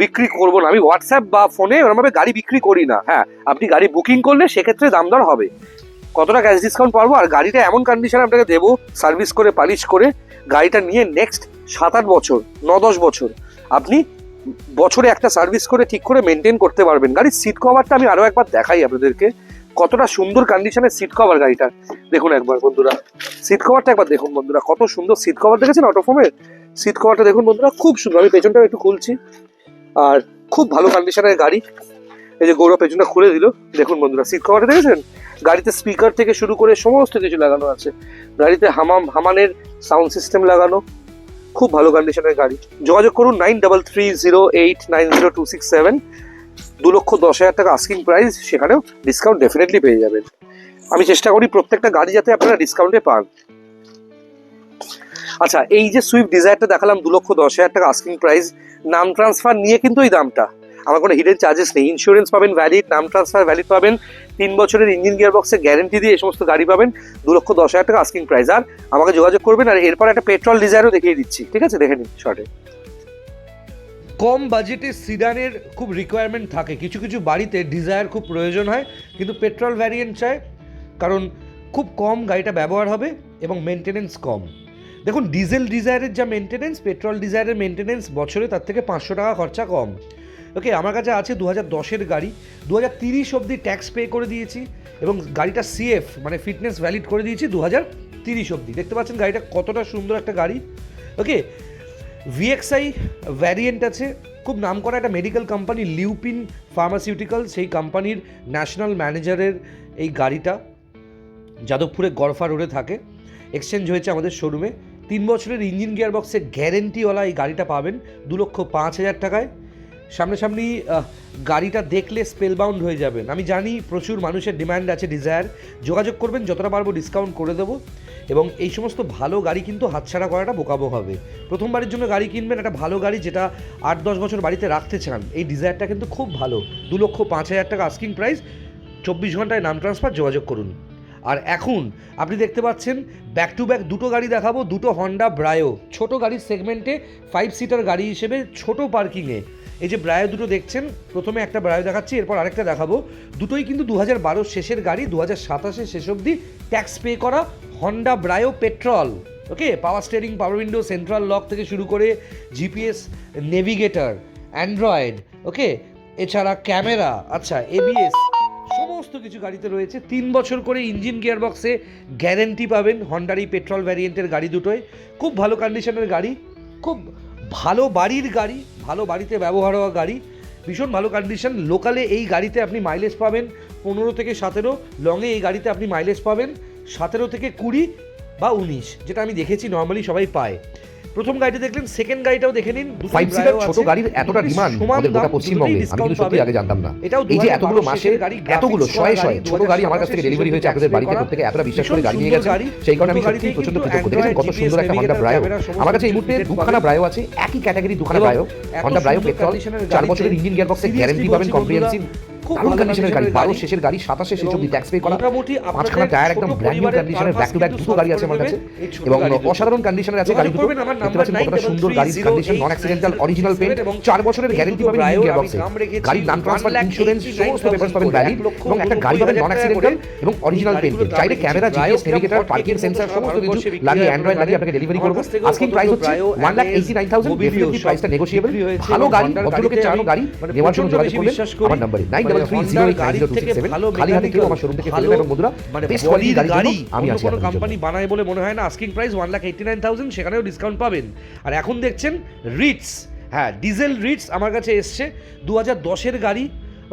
বিক্রি করবো না। আমি হোয়াটসঅ্যাপ বা ফোনে ওরমভাবে গাড়ি বিক্রি করি না। হ্যাঁ, আপনি গাড়ি বুকিং করলে সেক্ষেত্রে দাম দর হবে। কতটা ক্যাশ ডিসকাউন্ট পারবো, আর গাড়িটা এমন কন্ডিশনে আপনাকে দেবো, সার্ভিস করে পালিশ করে গাড়িটা নিয়ে নেক্সট 7-8 বছর, 9-10 বছর আপনি বছরে একটা সার্ভিস করে ঠিক করে মেনটেন করতে পারবেন। গাড়ির সিট কভারটা আমি আরো একবার দেখাই আপনাদেরকে, কতটা সুন্দর কন্ডিশনের সিট কভার গাড়িটা। দেখুন একবার বন্ধুরা সিট কভারটা একবার দেখুন বন্ধুরা, কত সুন্দর সিট কভার দেখেছেন অটোফোমের সিট কভারটা দেখুন বন্ধুরা, খুব সুন্দর। আমি পেছনটাও একটু খুলছি, আর খুব ভালো কন্ডিশনের গাড়ি। এই যে গৌরব পেছনটা খুলে দিল, দেখুন বন্ধুরা সিট কভারটা দেখেছেন। গাড়িতে স্পিকার থেকে শুরু করে সমস্ত কিছু লাগানো আছে, গাড়িতে হামানের সাউন্ড সিস্টেম লাগানো, খুব ভালো কন্ডিশনের গাড়ি। যোগাযোগ করুন 9330890267। 2,10,000 টাকা আস্কিং প্রাইস, সেখানেও ডিসকাউন্ট ডেফিনেটলি পেয়ে যাবেন। আমি চেষ্টা করি প্রত্যেকটা গাড়ি যাতে আপনারা ডিসকাউন্টে পান। আচ্ছা, এই যে সুইফট ডিজায়ারটা দেখালাম 2,10,000 টাকা আস্কিং প্রাইস, নাম ট্রান্সফার নিয়ে কিন্তু এই দামটা, আমার কোনো হিডেন চার্জেস নেই। ইন্স্যুরেন্স পাবেন ভ্যালিড, নাম ট্রান্সফার ভ্যালিড পাবেন, 3 বছরের ইঞ্জিন গিয়ার বক্সের গ্যারেন্টি দিয়ে এই সমস্ত গাড়ি পাবেন। 2,10,000 টাকা আস্কিং প্রাইস। আর আমাকে যোগাযোগ করবেন। আর এরপর একটা পেট্রোল ডিজায়ারও দেখিয়ে দিচ্ছি, ঠিক আছে? দেখে নিন শর্টে। কম বাজেটে সিডানের খুব রিকোয়ারমেন্ট থাকে, কিছু কিছু বাড়িতে ডিজায়ার খুব প্রয়োজন হয়, কিন্তু পেট্রোল ভ্যারিয়েন্ট চায়, কারণ খুব কম গাড়িটা ব্যবহার হবে এবং মেনটেনেন্স কম। দেখুন ডিজেল ডিজায়ারের যা মেনটেনেন্স, পেট্রোল ডিজায়ারের মেনটেনেন্স বছরে তার থেকে 500 টাকা খরচা কম। ওকে, আমার কাছে আছে 2010-এর গাড়ি, 2030 অবধি ট্যাক্স পে করে দিয়েছি, এবং গাড়িটা সিএফ মানে ফিটনেস ভ্যালিড করে দিয়েছি 2030 অবধি। দেখতে পাচ্ছেন গাড়িটা কতটা সুন্দর একটা গাড়ি। ওকে, ভিএক্সআই ভ্যারিয়েন্ট আছে, খুব নাম করা একটা মেডিকেল কোম্পানি লিউপিন ফার্মাসিউটিক্যাল, সেই কোম্পানির ন্যাশনাল ম্যানেজারের এই গাড়িটা যাদবপুরে গড়ফা রোডে থাকে। এক্সচেঞ্জ হয়েছে আমাদের শোরুমে। 3 বছরের ইঞ্জিন গিয়ার বক্সের গ্যারেন্টিওয়ালা এই গাড়িটা পাবেন 2,05,000 টাকায়। সামনাসামনি গাড়িটা দেখলে স্পেলবাউন্ড হয়ে যাবেন। আমি জানি প্রচুর মানুষের ডিমান্ড আছে ডিজায়ার, যোগাযোগ করবেন, যতটা পারবো ডিসকাউন্ট করে দেবো। এবং এই সমস্ত ভালো গাড়ি কিন্তু হাতছাড়া করাটা বোকাবো হবে। প্রথমবারের জন্য গাড়ি কিনবেন, একটা ভালো গাড়ি যেটা 8-10 বছর বাড়িতে রাখতে চান, এই ডিজায়ারটা কিন্তু খুব ভালো। 2,05,000 টাকা আস্কিং প্রাইস, 24 ঘন্টায় নাম ট্রান্সফার। যোগাযোগ করুন। আর এখন আপনি দেখতে পাচ্ছেন ব্যাক টু ব্যাক দুটো গাড়ি দেখাবো, দুটো হন্ডা ব্রায়ো, ছোটো গাড়ির সেগমেন্টে 5 সিটার গাড়ি হিসেবে ছোট পার্কিংয়ে। এই যে ব্রায়ো দুটো দেখছেন, প্রথমে একটা ব্রায়ো দেখাচ্ছি, এরপর আরেকটা দেখাবো। দুটোই কিন্তু 2012 শেষের গাড়ি, 2027 শেষ অবধি ট্যাক্স পে করা Honda Brio petrol. Okay, power steering, power window, central lock থেকে শুরু করে জিপিএস, নেভিগেটর, অ্যান্ড্রয়েড, ওকে, এছাড়া ক্যামেরা, আচ্ছা এবিএস, সমস্ত কিছু গাড়িতে রয়েছে। 3 বছর করে ইঞ্জিন গিয়ার বক্সে গ্যারেন্টি পাবেন হন্ডার এই পেট্রোল ভ্যারিয়েন্টের গাড়ি দুটোয়। খুব ভালো কন্ডিশনের গাড়ি। খুব ভালো বাড়ির গাড়ি, ভালো বাড়িতে ব্যবহার হওয়া গাড়ি, ভীষণ ভালো কন্ডিশন। লোকালে এই গাড়িতে আপনি মাইলেজ পাবেন 15 থেকে 17, লংয়ে এই গাড়িতে আপনি মাইলেজ পাবেন 17 থেকে 20 বা 19, যেটা আমি দেখেছি নর্মালি সবাই পায়। প্রথম গাড়িটা দেখলেন, সেকেন্ড গাড়িটাও দেখে নিন। 5 সিটার ছোট গাড়ির এতটা ডিমান্ড আমাদের গোটা পশ্চিমবঙ্গে আমি কিন্তু সত্যি আগে জানতাম না। এই যে এতগুলো মাসে এতগুলো শয়ে শয়ে ছোট গাড়ি আমার কাছ থেকে ডেলিভারি হয়েছে আপনাদের বাড়িতে, প্রত্যেকে এতটা বিশ্বাস করে গাড়ি নিয়ে গেছে, সেই কারণে আমি সত্যি প্রচন্ড কৃতজ্ঞ। দেখেছেন কত সুন্দর একটা হন্ডা ব্রায়ো আমার কাছে এই মুহূর্তে দুখানা ব্রায়ো আছে, একই ক্যাটাগরি দুখানা ব্রায়ো, হন্ডা ব্রায়ো পেট্রোল, 4 বছরের ইঞ্জিন গিয়ার বক্সের গ্যারান্টি পাবেন কম্প্রিহেন্সিভ, দারুণ কন্ডিশনের গাড়ি, 12 শেষের গাড়ি, 27 শেষ অবধি ট্যাক্স পে করা, মাঝখানা টায়ার একদম ব্র্যান্ড নিউ কন্ডিশনের, ব্যাক টু ব্যাক দুটো গাড়ি আছে আমার কাছে এবং অসাধারণ কন্ডিশনের আছে গাড়ি দুটো। দেখতে পাচ্ছেন কতটা সুন্দর গাড়ির কন্ডিশন, নন অ্যাক্সিডেন্টাল, অরিজিনাল পেইন্ট, 4 বছরের গ্যারান্টি পাবেন ইঞ্জিন গিয়ার বক্সে, গাড়ির নাম ট্রান্সফার, ইন্স্যুরেন্স, সমস্ত পেপারস পাবেন ভ্যালিড এবং একটা গাড়ি পাবেন নন অ্যাক্সিডেন্টাল এবং অরিজিনাল পেইন্ট। চাইলে camera, GPS, navigator, parking sensor সমস্ত কিছু লাগিয়ে অ্যান্ড্রয়েড লাগিয়ে আপনাকে ডেলিভারি করব। আস্কিং প্রাইস হচ্ছে 1,89,000, ডেফিনেটলি প্রাইসটা নেগোশিয়েবল। ভালো গাড়ি, ভদ্রলোকের চালানো গাড়ি নেওয়ার জন্য যোগাযোগ করবেন আমার নম্বরে 9330890267। খালি হাতে কেউ আমার শোরুম থেকে ফেলবেন এবং বন্ধুরা বেস্ট কোয়ালিটির গাড়ি আমি আছি। কোনো কোম্পানি বানায় বলে মনে হয় না। আস্কিং প্রাইস 1,89,000, সেখানেও ডিসকাউন্ট পাবেন। আর এখন দেখছেন রিটস, হ্যাঁ ডিজেল রিটস আমার কাছে এসছে, 2010-এর গাড়ি,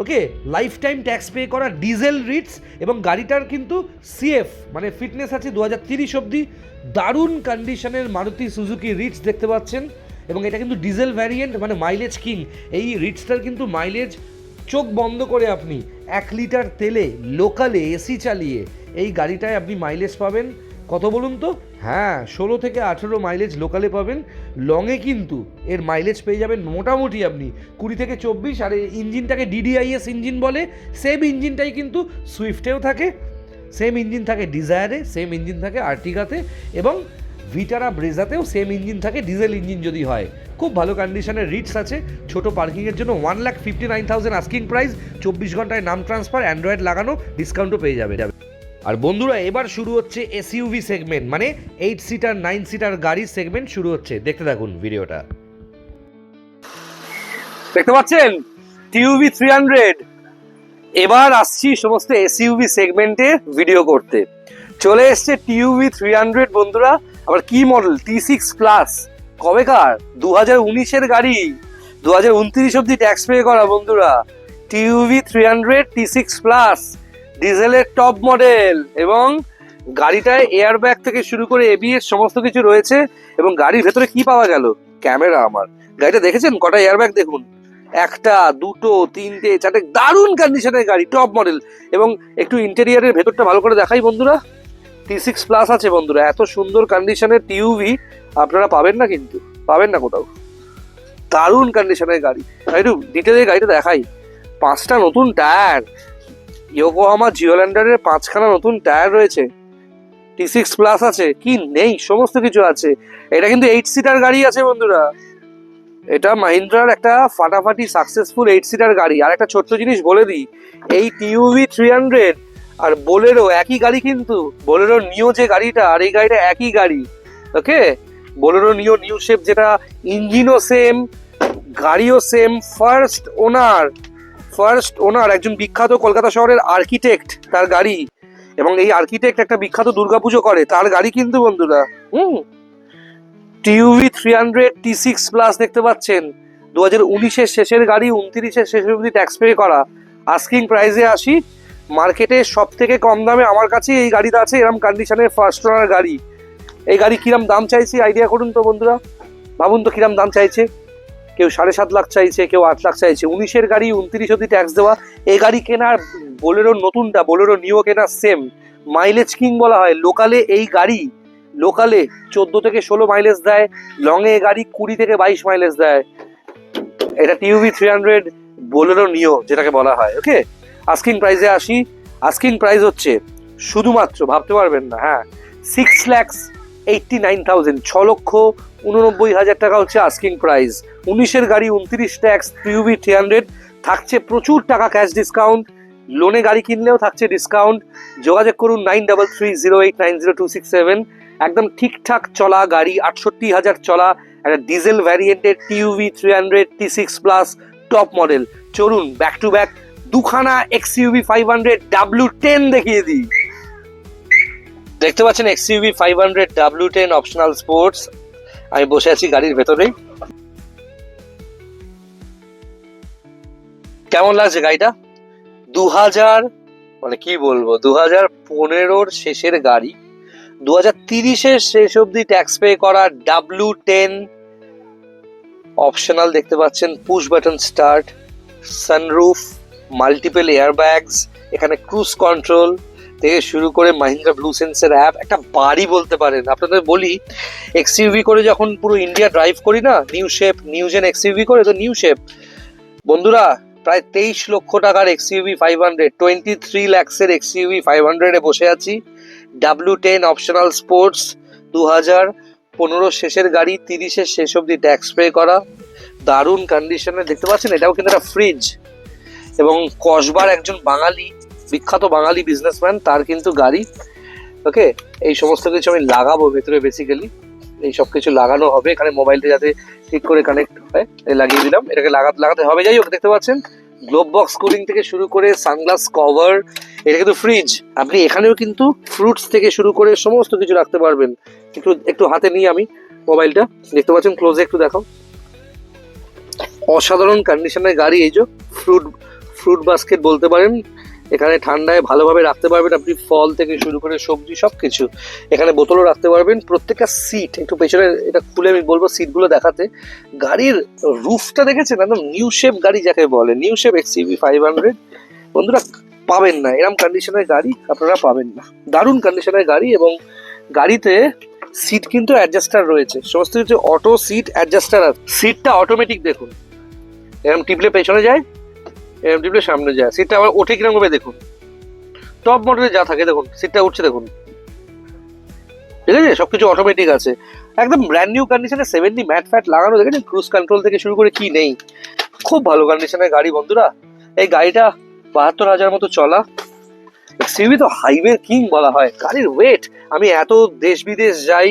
ওকে, লাইফ টাইম ট্যাক্স পে করা ডিজেল রিটস এবং গাড়িটার কিন্তু সিএফ মানে ফিটনেস আছে 2030 অবধি। দারুণ কন্ডিশনের মারুতি সুজুকি রিটস দেখতে পাচ্ছেন এবং এটা কিন্তু ডিজেল ভ্যারিয়েন্ট, মানে মাইলেজ কিং। এই রিটসটার কিন্তু মাইলেজ চোখ বন্ধ করে আপনি 1 লিটার তেলে লোকালে এসি চালিয়ে এই গাড়িটায় আপনি মাইলেজ পাবেন কত বলুন তো? হ্যাঁ 16 থেকে 18 মাইলেজ লোকালে পাবেন। লংয়ে কিন্তু এর মাইলেজ পেয়ে যাবেন মোটামুটি আপনি 20 থেকে 24। আর এই ইঞ্জিনটাকে ডিডিআইএস ইঞ্জিন বলে, সেম ইঞ্জিনটাই কিন্তু সুইফটেও থাকে, সেম ইঞ্জিন থাকে ডিজায়ারে, সেম ইঞ্জিন থাকে আর্টিগাতে এবং ভিটারা ব্রেজাতেও সেম ইঞ্জিন থাকে, ডিজেল ইঞ্জিন যদি হয়। খুব ভালো কন্ডিশনের রিটস আছে, ছোট পার্কিংয়ের জন্য 1,59,000 আস্কিং প্রাইস, 24 ঘন্টায় নাম ট্রান্সফার, অ্যান্ড্রয়েড লাগানো, ডিসকাউন্টও পেয়ে যাবে। আর বন্ধুরা এবার শুরু হচ্ছে এসইউভি সেগমেন্ট, মানে 8 সিটার 9 সিটার গাড়ির সেগমেন্ট শুরু হচ্ছে। দেখতে থাকুন ভিডিওটা। দেখতে পাচ্ছেন টিইউভি 300। এবার আসছি সমস্ত এসইউভি সেগমেন্টে ভিডিও করতে। চলে এসছে টিইউভি 300 বন্ধুরা। আবার কি মডেল? T6 plus, কবেকার? 2019-এর গাড়ি, 2029 অবধি ট্যাক্স পে করা বন্ধুরা। টিইউভি 300 T6 প্লাস, ডিজেলের টপ মডেল এবং গাড়িটায় এয়ার ব্যাগ থেকে শুরু করে এবিএস সমস্ত কিছু রয়েছে। এবং গাড়ির ভেতরে কি পাওয়া গেল? ক্যামেরা। আমার গাড়িটা দেখেছেন কটা এয়ার ব্যাগ দেখুন, 1টা 2টো 3টে 4টে, দারুণ কন্ডিশনের গাড়ি, টপ মডেল। এবং একটু ইন্টেরিয়ারের ভেতরটা ভালো করে দেখাই বন্ধুরা। T6 প্লাস আছে বন্ধুরা, এত সুন্দর কন্ডিশনের টিইউভি আপনারা পাবেন না, কিন্তু পাবেন না কোথাও। দারুণ কন্ডিশনের গাড়ি, একটু ডিটেলে গাড়িটা দেখাই। 5টা নতুন টায়ার, ইয়োকোহামা জিওল্যান্ডারের 5খানা নতুন টায়ার রয়েছে। T6 প্লাস আছে, কি নেই, সমস্ত কিছু আছে। এটা কিন্তু 8 সিটার গাড়ি আছে বন্ধুরা। এটা মাহিন্দ্রার একটা ফাটাফাটি সাকসেসফুল 8 সিটার গাড়ি। আর একটা ছোট্ট জিনিস বলে দিই, এই টিইউভি 300 আর বোলেরো একই গাড়ি কিন্তু। বোলেরো নিও যে গাড়িটা আর এই গাড়িটা একই গাড়ি, ওকে। বোলেরো নিও নিউ শেপ, যেটা ইঞ্জিনও সেম, গাড়িও সেম। ফার্স্ট ওনার একজন বিখ্যাত কলকাতা শহরের আর্কিটেক্ট, তার গাড়ি। এবং এই আর্কিটেক্ট একটা বিখ্যাত দুর্গাপুজো করে, তার গাড়ি কিন্তু বন্ধুরা। টিইউভি 300 T6 প্লাস দেখতে পাচ্ছেন, 2019-এর শেষের গাড়ি, 29-এর শেষের অবধি ট্যাক্স পে করা। আস্কিং প্রাইসে আসি, মার্কেটে সব থেকে কম দামে আমার কাছে এই গাড়িটা আছে, এরকম কন্ডিশনের ফার্স্ট ওনার গাড়ি। এই গাড়ি কিরম দাম চাইছি আইডিয়া করুন তো বন্ধুরা, ভাবুন তো কিরম দাম চাইছে। কেউ 7.5 লাখ চাইছে, কেউ 8 লাখ চাইছে। 19-এর গাড়ি, 29 অবধি ট্যাক্স দেওয়া। এই গাড়ি কেনার বোলেরো নতুনটা, বোলেরো নিও কেনার সেম। মাইলেজ কিং বলা হয়। লোকালে এই গাড়ি, লোকালে 14 থেকে 16 মাইলেজ দেয়, লংয়ে এই গাড়ি 20 থেকে 22 মাইলেজ দেয়। এটা টিইউভি 300 বোলেরো নিও যেটাকে বলা হয়, ওকে। আস্কিং প্রাইসে আসি, আস্কিং প্রাইস হচ্ছে শুধুমাত্র, ভাবতে পারবেন না, হ্যাঁ 6,89,000, 6,89,000 টাকা হচ্ছে আস্কিং প্রাইস। 19-এর গাড়ি, 29 ট্যাক্স, টিইউভি 300। থাকছে প্রচুর টাকা ক্যাশ ডিসকাউন্ট, লোনে গাড়ি কিনলেও থাকছে ডিসকাউন্ট। যোগাযোগ করুন 9330890267। একদম ঠিকঠাক চলা গাড়ি, 68,000 চলা, একটা ডিজেল ভ্যারিয়েন্টের TUV 300 T6 plus top model. চলুন ব্যাক টু ব্যাক দুখানা XUV 500 W10 দেখিয়ে দিই। দেখতে পাচ্ছেন XUV 500 W10 অপশনাল স্পোর্টস, আমি বসে আছি গাড়ির ভেতরেই। কেমন লাগছে গাড়িটা? 2000 মানে কি বলবো, 2015-র শেষের গাড়ি, 2030-এর শেষ অব্দি ট্যাক্স পে করা W10 অপশনাল, দেখতে পাচ্ছেন push button start, sunroof, multiple airbags, এখানে ক্রুজ কন্ট্রোল থেকে শুরু করে মাহিন্দ্রা ব্লু সেন্সের অ্যাপ, একটা বাড়ি বলতে পারেন। আপনাদের বলি, এক্সইউভি করে যখন পুরো ইন্ডিয়া ড্রাইভ করি না, নিউ শেপ, নিউজেন এক্সইউভি করে, তো নিউ শেপ বন্ধুরা প্রায় 23 লক্ষ টাকার এক্সইউভি 500, 23 lakhs-এর এক্সইউভি 500-এ বসে আছি। W10 অপশনাল স্পোর্টস, 2015 শেষের গাড়ি, 30-এর শেষ অব্দি ট্যাক্স পে করা, দারুণ কন্ডিশনে দেখতে পাচ্ছেন। এটাও কিন্তু একটা ফ্রিজ, এবং কসবার একজন বাঙালি, বিখ্যাত বাঙালি বিজনেসম্যান, তার কিন্তু গাড়ি। ওকে, এই সমস্ত কিছু আমি লাগাবো ভেতরে, বেসিক্যালি এই সব কিছু লাগানো হবে এখানে, মোবাইলটা যাতে ঠিক করে কানেক্ট হয় লাগিয়ে দিলাম। এটাকে লাগাতে হবে। যাই হোক, দেখতে পাচ্ছেন গ্লোব বক্স কুলিং থেকে শুরু করে সানগ্লাস কভার, এটা কিন্তু ফ্রিজ। আপনি এখানেও কিন্তু ফ্রুটস থেকে শুরু করে সমস্ত কিছু রাখতে পারবেন। একটু হাতে নিয়ে আমি মোবাইলটা, দেখতে পাচ্ছেন, ক্লোজে একটু দেখাও। অসাধারণ কন্ডিশনের গাড়ি। এই যে ফ্রুট বাস্কেট বলতে পারেন, এখানে ঠান্ডায় ভালোভাবে রাখতে পারবেন আপনি, ফল থেকে শুরু করে সবজি সবকিছু। এখানে বোতলও রাখতে পারবেন। প্রত্যেকটা সিট, একটু পেছনে এটা খুলে আমি বলবো সিটগুলো দেখাতে। গাড়ির রুফটা দেখেছেন, একদম নিউ শেপ গাড়ি যাকে বলে, নিউ শেপ এক্সইউভি 500 বন্ধুরা পাবেন না, এরকম কন্ডিশনের গাড়ি আপনারা পাবেন না। দারুণ কন্ডিশনের গাড়ি, এবং গাড়িতে সিট কিন্তু অ্যাডজাস্টার রয়েছে, সমস্ত কিছু অটো সিট অ্যাডজাস্টার। সিটটা অটোমেটিক, দেখুন এরকম টিপলে পেছনে যায়, এরকম টিপলে সামনে যায়। সিটটা আবার ওঠে কিরকম ভাবে দেখুন, টপ মডেলে যা থাকে দেখুন, সিটটা উঠছে দেখুন, ঠিক আছে, সবকিছু অটোমেটিক আছে, একদম ব্র্যান্ড নিউ কন্ডিশনে। 70 ম্যাট ফ্যাট লাগানো, দেখেছেন, ক্রুজ কন্ট্রোল থেকে শুরু করে কি নেই, খুব ভালো কন্ডিশনের গাড়ি বন্ধুরা। এই গাড়িটা 72,000 মতো চলা। এক্সইউভি তো হাইওয়ে কিং বলা হয়। গাড়ির ওয়েট, আমি এত দেশ বিদেশ যাই,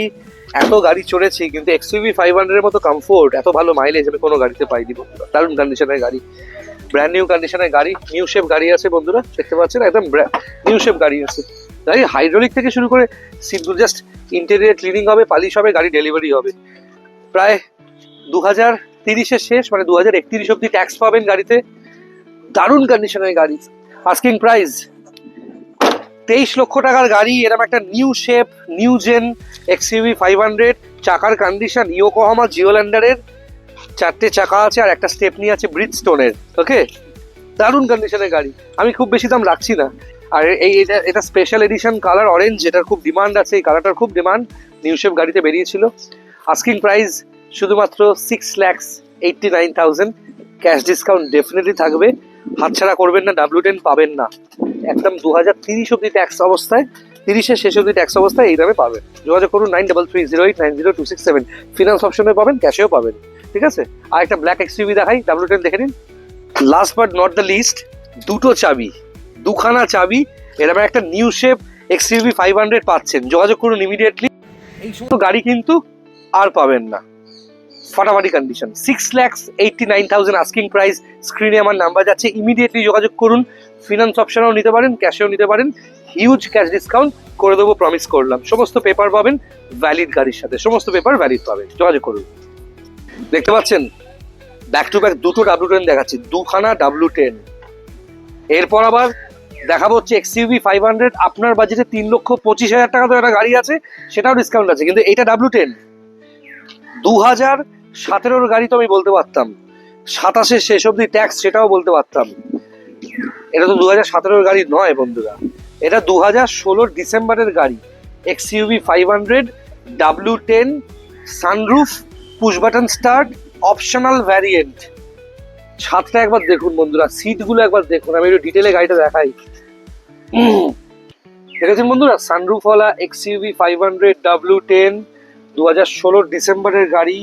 এত গাড়ি চড়েছি, কিন্তু এক্সইউভি 500-এর মতো কমফোর্ট, এত ভালো মাইলেজ আমি কোনো গাড়িতে পাইনি বন্ধুরা। দারুণ কন্ডিশনের গাড়ি, ব্র্যান্ড নিউ কন্ডিশনের গাড়ি, নিউ শেপ গাড়ি আছে বন্ধুরা, দেখতে পাচ্ছেন, একদম নিউ শেপ গাড়ি আছে। গাড়ি হাইড্রোলিক থেকে শুরু করে সিটগুলো জাস্ট ইন্টেরিয়ার ক্লিনিং হবে, পালিশ হবে, গাড়ি ডেলিভারি হবে। প্রায় 2030-এর শেষ, মানে 2031 অব্দি ট্যাক্স পাবেন গাড়িতে। দারুণ কন্ডিশনের গাড়ি। আস্কিং প্রাইস 23 লক্ষ টাকার গাড়ি, এরকম একটা new shape new gen XUV 500। চাকার কন্ডিশন ইয়োকোহামা জিওল্যান্ডারের, 4টে চাকা আছে আর একটা স্টেপনি আছে ব্রিজস্টোনের। ওকে, দারুণ কন্ডিশনের গাড়ি। আমি খুব বেশি দাম রাখছি না। আর এটা স্পেশাল এডিশন কালার অরেঞ্জ, এটার খুব ডিমান্ড আছে, এই কালারটার খুব ডিমান্ড, নিউ শেপ গাড়িতে বেরিয়েছিল। আস্কিং প্রাইস শুধুমাত্র 6,89,000। ক্যাশ ডিসকাউন্ট ডেফিনেটলি থাকবে, হাতছাড়া করবেন না, W10 পাবেন না। একদম 2030 অব্দি ট্যাক্স অবস্থায়, 30-এর শেষ অব্দি ট্যাক্স অবস্থায় এই দামে পাবেন। যোগাযোগ করুন 9330890267। ফিনান্স অপশনে পাবেন, ক্যাশেও পাবেন, ঠিক আছে। আর একটা ব্ল্যাক এক্সইউভি দেখাই, W10 দেখে নিন। Last but not the least, দুখানা চাবি, এরকম একটা নিউ শেপ এক্সইউভি 500 পাচ্ছেন। যোগাযোগ করুন ইমিডিয়েটলি। এই সমস্ত গাড়ি কিন্তু আর পাবেন না, ফাটাফাটি কন্ডিশন। 6,89,000 asking price. স্ক্রিনে আমার নাম্বার যাচ্ছে, ইমিডিয়েটলি যোগাযোগ করুন। ফিনান্স অপশনেও নিতে পারেন, ক্যাশেও নিতে পারেন, হিউজ ক্যাশ ডিসকাউন্ট করে দেবো, প্রমিস করলাম। সমস্ত পেপার পাবেন ভ্যালিড, গাড়ির সাথে সমস্ত পেপার ভ্যালিড পাবেন, যোগাযোগ করুন। দেখতে পাচ্ছেন ব্যাক টু ব্যাক দুটো W10 দেখাচ্ছি, দুখানা W10। এরপর আবার দেখাবো হচ্ছে এক্সইউভি 500। আপনার বাজেটে 3,25,000 টাকা তো একটা গাড়ি আছে, সেটাও ডিসকাউন্ট আছে, কিন্তু এটা W10 2017-র গাড়ি তো আমি বলতে পারতাম, 27-এর শেষ অব্দি ট্যাক্স সেটাও বলতে পারতাম। এটা তো 2017-র গাড়ি নয় বন্ধুরা, এটা 2016 ডিসেম্বরের গাড়ি। XUV 500 W10, sunroof, push button start, optional variant. ছাদটা একবার দেখুন বন্ধুরা, সিটগুলো একবার দেখুন, আমি একটু ডিটেলে গাড়িটা দেখাই। দেখেছেন বন্ধুরা, সানরুফওয়ালা এক্সইউভি 500 W10, 2016 ডিসেম্বরের গাড়ি,